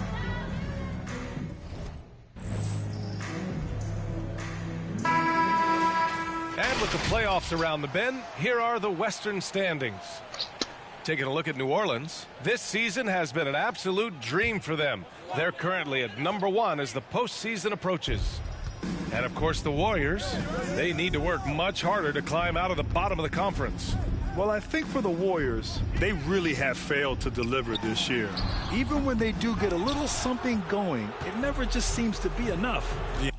And with the playoffs around the bend, here are the Western standings. Taking a look at New Orleans, this season has been an absolute dream for them. They're currently at #1 as the postseason approaches. And, of course, the Warriors, they need to work much harder to climb out of the bottom of the conference. Well, I think for the Warriors, they really have failed to deliver this year. Even when they do get a little something going, it never just seems to be enough. Yeah.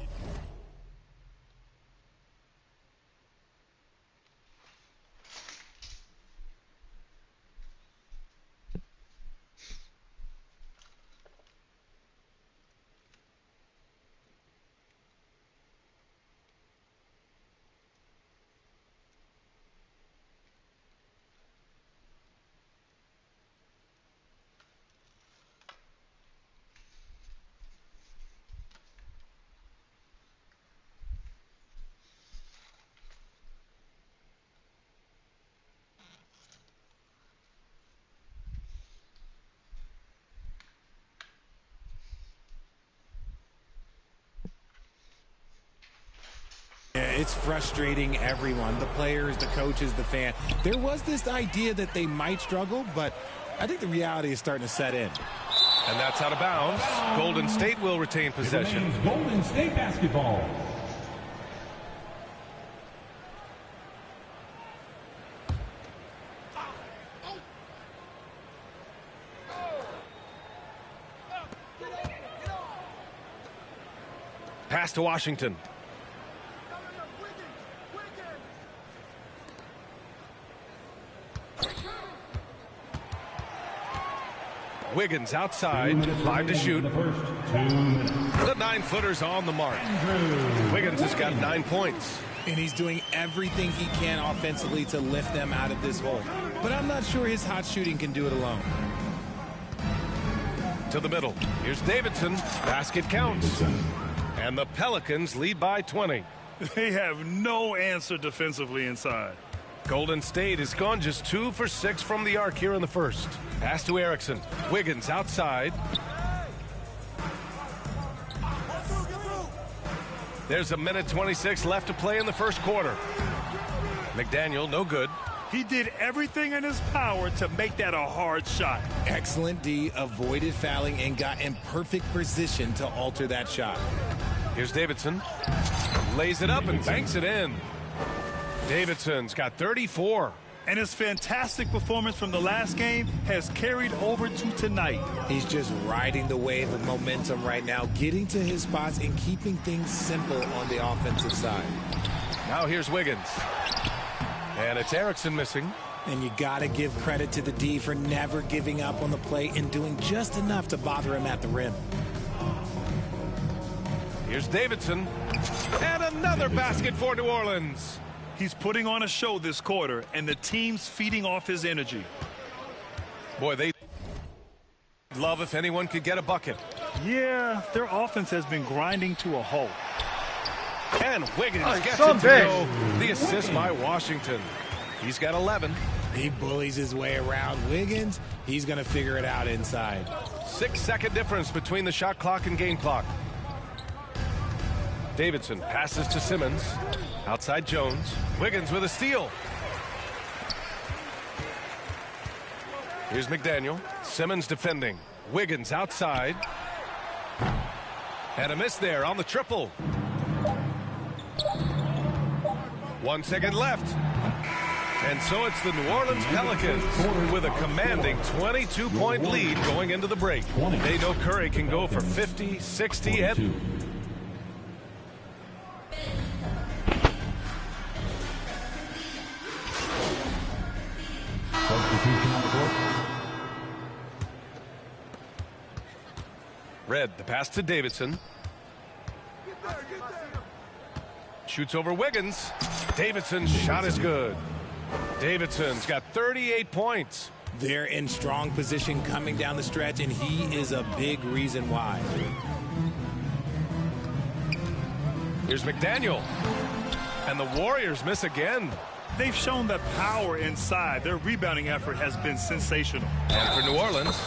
It's frustrating everyone, the players, the coaches, the fan. There was this idea that they might struggle, but I think the reality is starting to set in. And that's out of bounds. Golden State will retain possession. Golden State basketball. Pass to Washington. Wiggins outside, 5 to shoot. The 9-footer's on the mark. Wiggins has got 9 points. And he's doing everything he can offensively to lift them out of this hole. But I'm not sure his hot shooting can do it alone. To the middle. Here's Davidson. Basket counts. And the Pelicans lead by 20. They have no answer defensively inside. Golden State has gone just 2 for 6 from the arc here in the first. Pass to Erickson. Wiggins outside. There's 1:26 left to play in the first quarter. McDaniel, no good. He did everything in his power to make that a hard shot. Excellent D, avoided fouling and got in perfect position to alter that shot. Here's Davidson. Lays it up and banks it in. Davidson's got 34. And his fantastic performance from the last game has carried over to tonight. He's just riding the wave of momentum right now, getting to his spots and keeping things simple on the offensive side. Now here's Wiggins. And it's Erickson missing. And you got to give credit to the D for never giving up on the play and doing just enough to bother him at the rim. Here's Davidson. And another basket for New Orleans. He's putting on a show this quarter, and the team's feeding off his energy. Boy, they love if anyone could get a bucket. Yeah, their offense has been grinding to a halt. And Wiggins gets it to go. The assist by Washington. He's got 11. He bullies his way around Wiggins. He's going to figure it out inside. 6-second difference between the shot clock and game clock. Davidson passes to Simmons. Outside Jones. Wiggins with a steal. Here's McDaniel. Simmons defending. Wiggins outside. And a miss there on the triple. 1 second left. And so it's the New Orleans Pelicans with a commanding 22-point lead going into the break. They know Curry can go for 50, 60, and... Red, the pass to Davidson. Shoots over Wiggins. Davidson's shot is good. Davidson's got 38 points. They're in strong position coming down the stretch, and he is a big reason why. Here's McDaniel. And the Warriors miss again. They've shown that power inside. Their rebounding effort has been sensational. And for New Orleans,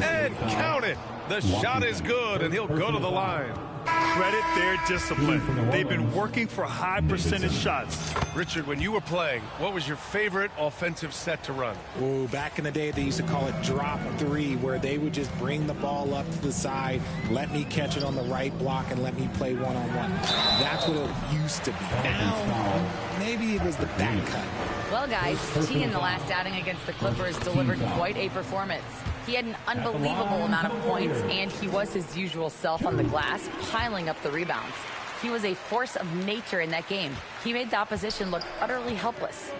and count it. The shot is good, and he'll go to the line. Credit their discipline. They've been working for high percentage shots. Richard, when you were playing, what was your favorite offensive set to run? Oh, back in the day, they used to call it drop three, where they would just bring the ball up to the side, let me catch it on the right block, and let me play one-on-one. That's what it used to be. Now, maybe it was the back cut. Well, guys, T in the last outing against the Clippers delivered quite a performance. He had an unbelievable amount of points, and he was his usual self on the glass, piling up the rebounds. He was a force of nature in that game. He made the opposition look utterly helpless.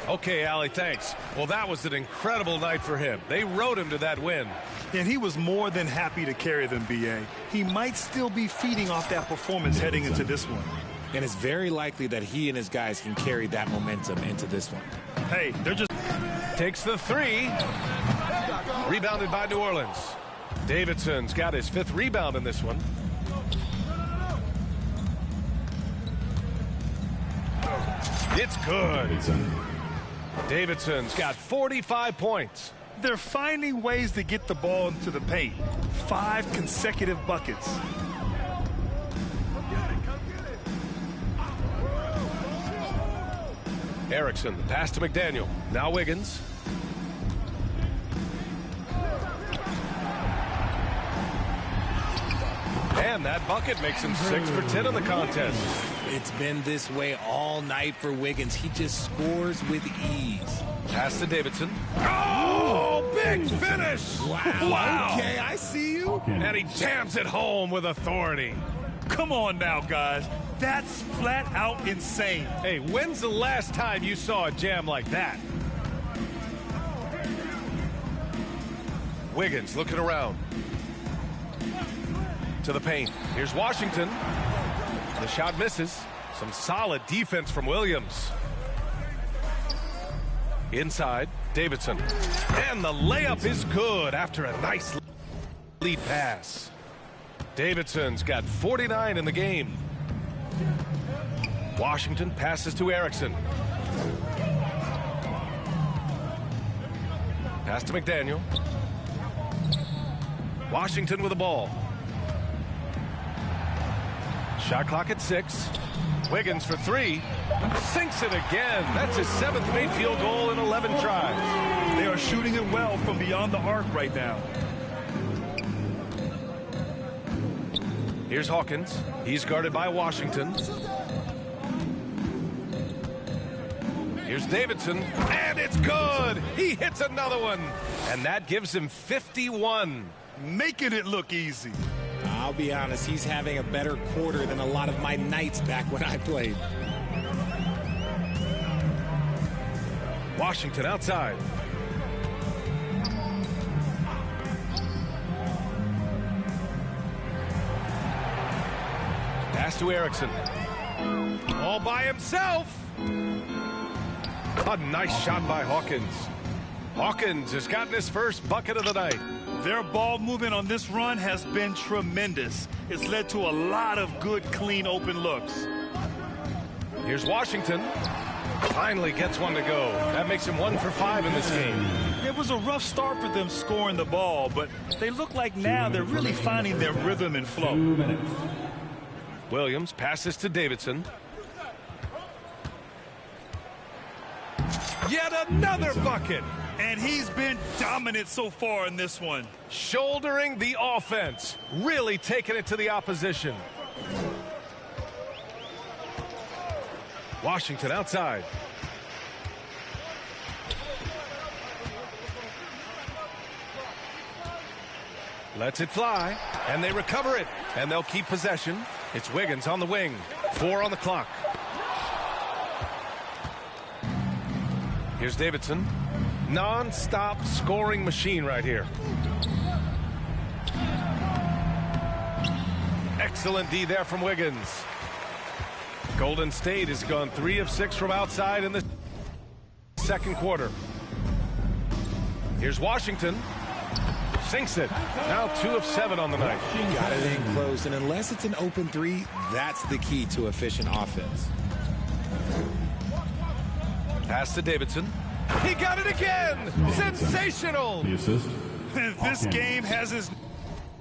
Okay, Allie, thanks. Well, that was an incredible night for him. They rode him to that win. And he was more than happy to carry them, B.A. He might still be feeding off that performance heading into this one. And it's very likely that he and his guys can carry that momentum into this one. Hey, they're just... Takes the three. Rebounded by New Orleans. Davidson's got his 5th rebound in this one. It's good. Davidson's got 45 points. They're finding ways to get the ball into the paint. 5 consecutive buckets. Erickson, the pass to McDaniel. Now Wiggins. And that bucket makes him 6 for 10 in the contest. It's been this way all night for Wiggins. He just scores with ease. Pass to Davidson. Oh, big finish! Wow. Okay, I see you. And he jams it home with authority. Come on now, guys. That's flat out insane. Hey, when's the last time you saw a jam like that? Wiggins looking around. To the paint. Here's Washington. The shot misses. Some solid defense from Williams. Inside, Davidson. And the layup is good after a nice lead pass. Davidson's got 49 in the game. Washington passes to Erickson. Pass to McDaniel. Washington with the ball. Shot clock at 6. Wiggins for 3. Sinks it again. That's his 7th made field goal in 11 tries. They are shooting it well from beyond the arc right now. Here's Hawkins. He's guarded by Washington. Here's Davidson. And it's good. He hits another one. And that gives him 51. Making it look easy. I'll be honest, he's having a better quarter than a lot of my nights back when I played. Washington outside. Pass to Erickson. All by himself. A nice shot by Hawkins. Hawkins has gotten his first bucket of the night. Their ball movement on this run has been tremendous. It's led to a lot of good, clean, open looks. Here's Washington. Finally gets one to go. That makes him 1 for 5 in this game. It was a rough start for them scoring the ball, but they look like now they're really finding their rhythm and flow. Williams passes to Davidson. Yet another bucket. And he's been dominant so far in this one. Shouldering the offense. Really taking it to the opposition. Washington outside. Lets it fly, and they recover it, and they'll keep possession. It's Wiggins on the wing. 4 on the clock. Here's Davidson. Non-stop scoring machine right here. Excellent D there from Wiggins. Golden State has gone 3 of 6 from outside in the second quarter. Here's Washington. Sinks it. Now 2 of 7 on the night. Got it in close, and unless it's an open 3, that's the key to efficient offense. Pass to Davidson. He got it again! Sensational! The assist. This game has his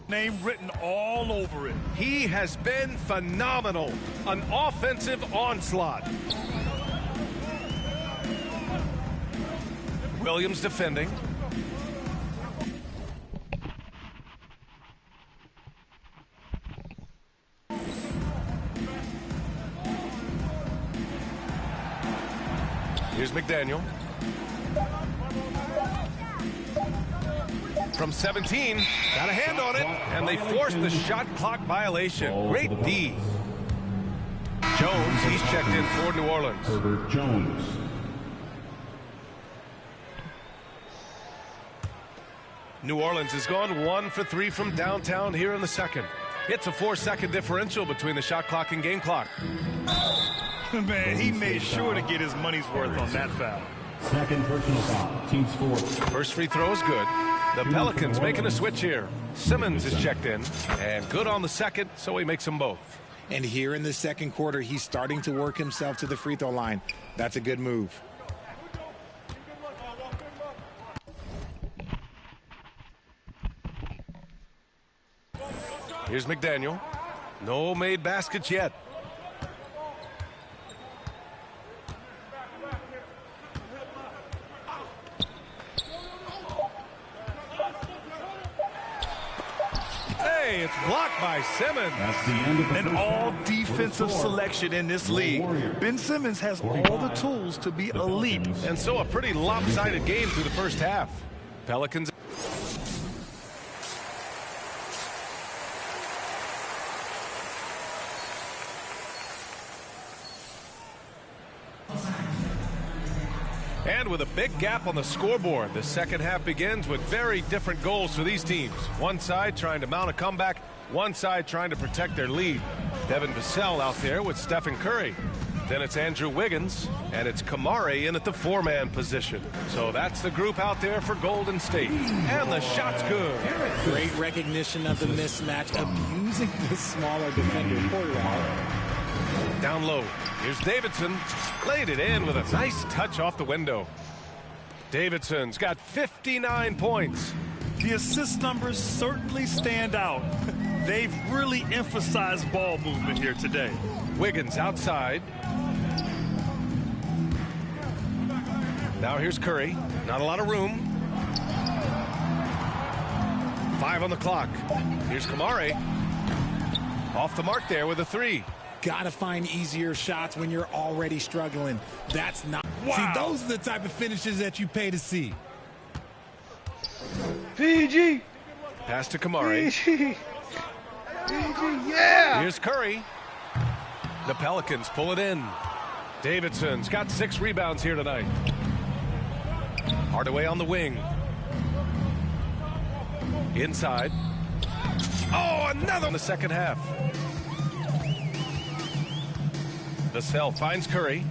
name written all over it. He has been phenomenal. An offensive onslaught. Williams defending. Here's McDaniel. From 17, got a hand on it, and they forced the shot clock violation. Great D. Jones, he's checked in for New Orleans. Herbert Jones. New Orleans has gone 1 for 3 from downtown here in the second. It's a 4-second differential between the shot clock and game clock. Man, he made sure to get his money's worth on that foul. Second personal foul. Team sport. First free throw is good. The Pelicans making a switch here. Simmons is checked in, and good on the second, so he makes them both. And here in the second quarter, he's starting to work himself to the free throw line. That's a good move. Here's McDaniel. No made baskets yet. Hey, it's blocked by Simmons. That's the end of the An all-defensive selection in this league. Ben Simmons has all the tools to be elite. And so a pretty lopsided game through the first half. Pelicans. And with a big gap on the scoreboard, the second half begins with very different goals for these teams. One side trying to mount a comeback, one side trying to protect their lead. Devin Vassell out there with Stephen Curry. Then it's Andrew Wiggins, and it's Kamari in at the 4-man position. So that's the group out there for Golden State. And the shot's good. Great recognition of the mismatch, abusing the smaller defender quarterback. Down low. Here's Davidson. Laid it in with a nice touch off the window. Davidson's got 59 points. The assist numbers certainly stand out. They've really emphasized ball movement here today. Wiggins outside. Now here's Curry. Not a lot of room. 5 on the clock. Here's Kamari. Off the mark there with a 3. Gotta find easier shots when you're already struggling. That's not. Wow. See, those are the type of finishes that you pay to see. PG. Pass to Kamari. PG, yeah. Here's Curry. The Pelicans pull it in. Davidson's got 6 rebounds here tonight. Hardaway on the wing. Inside. Oh, another in the second half. Vassell finds Curry.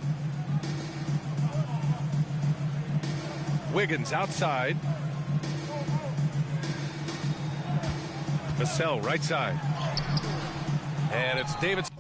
Wiggins outside. Vassell right side. And it's Davidson.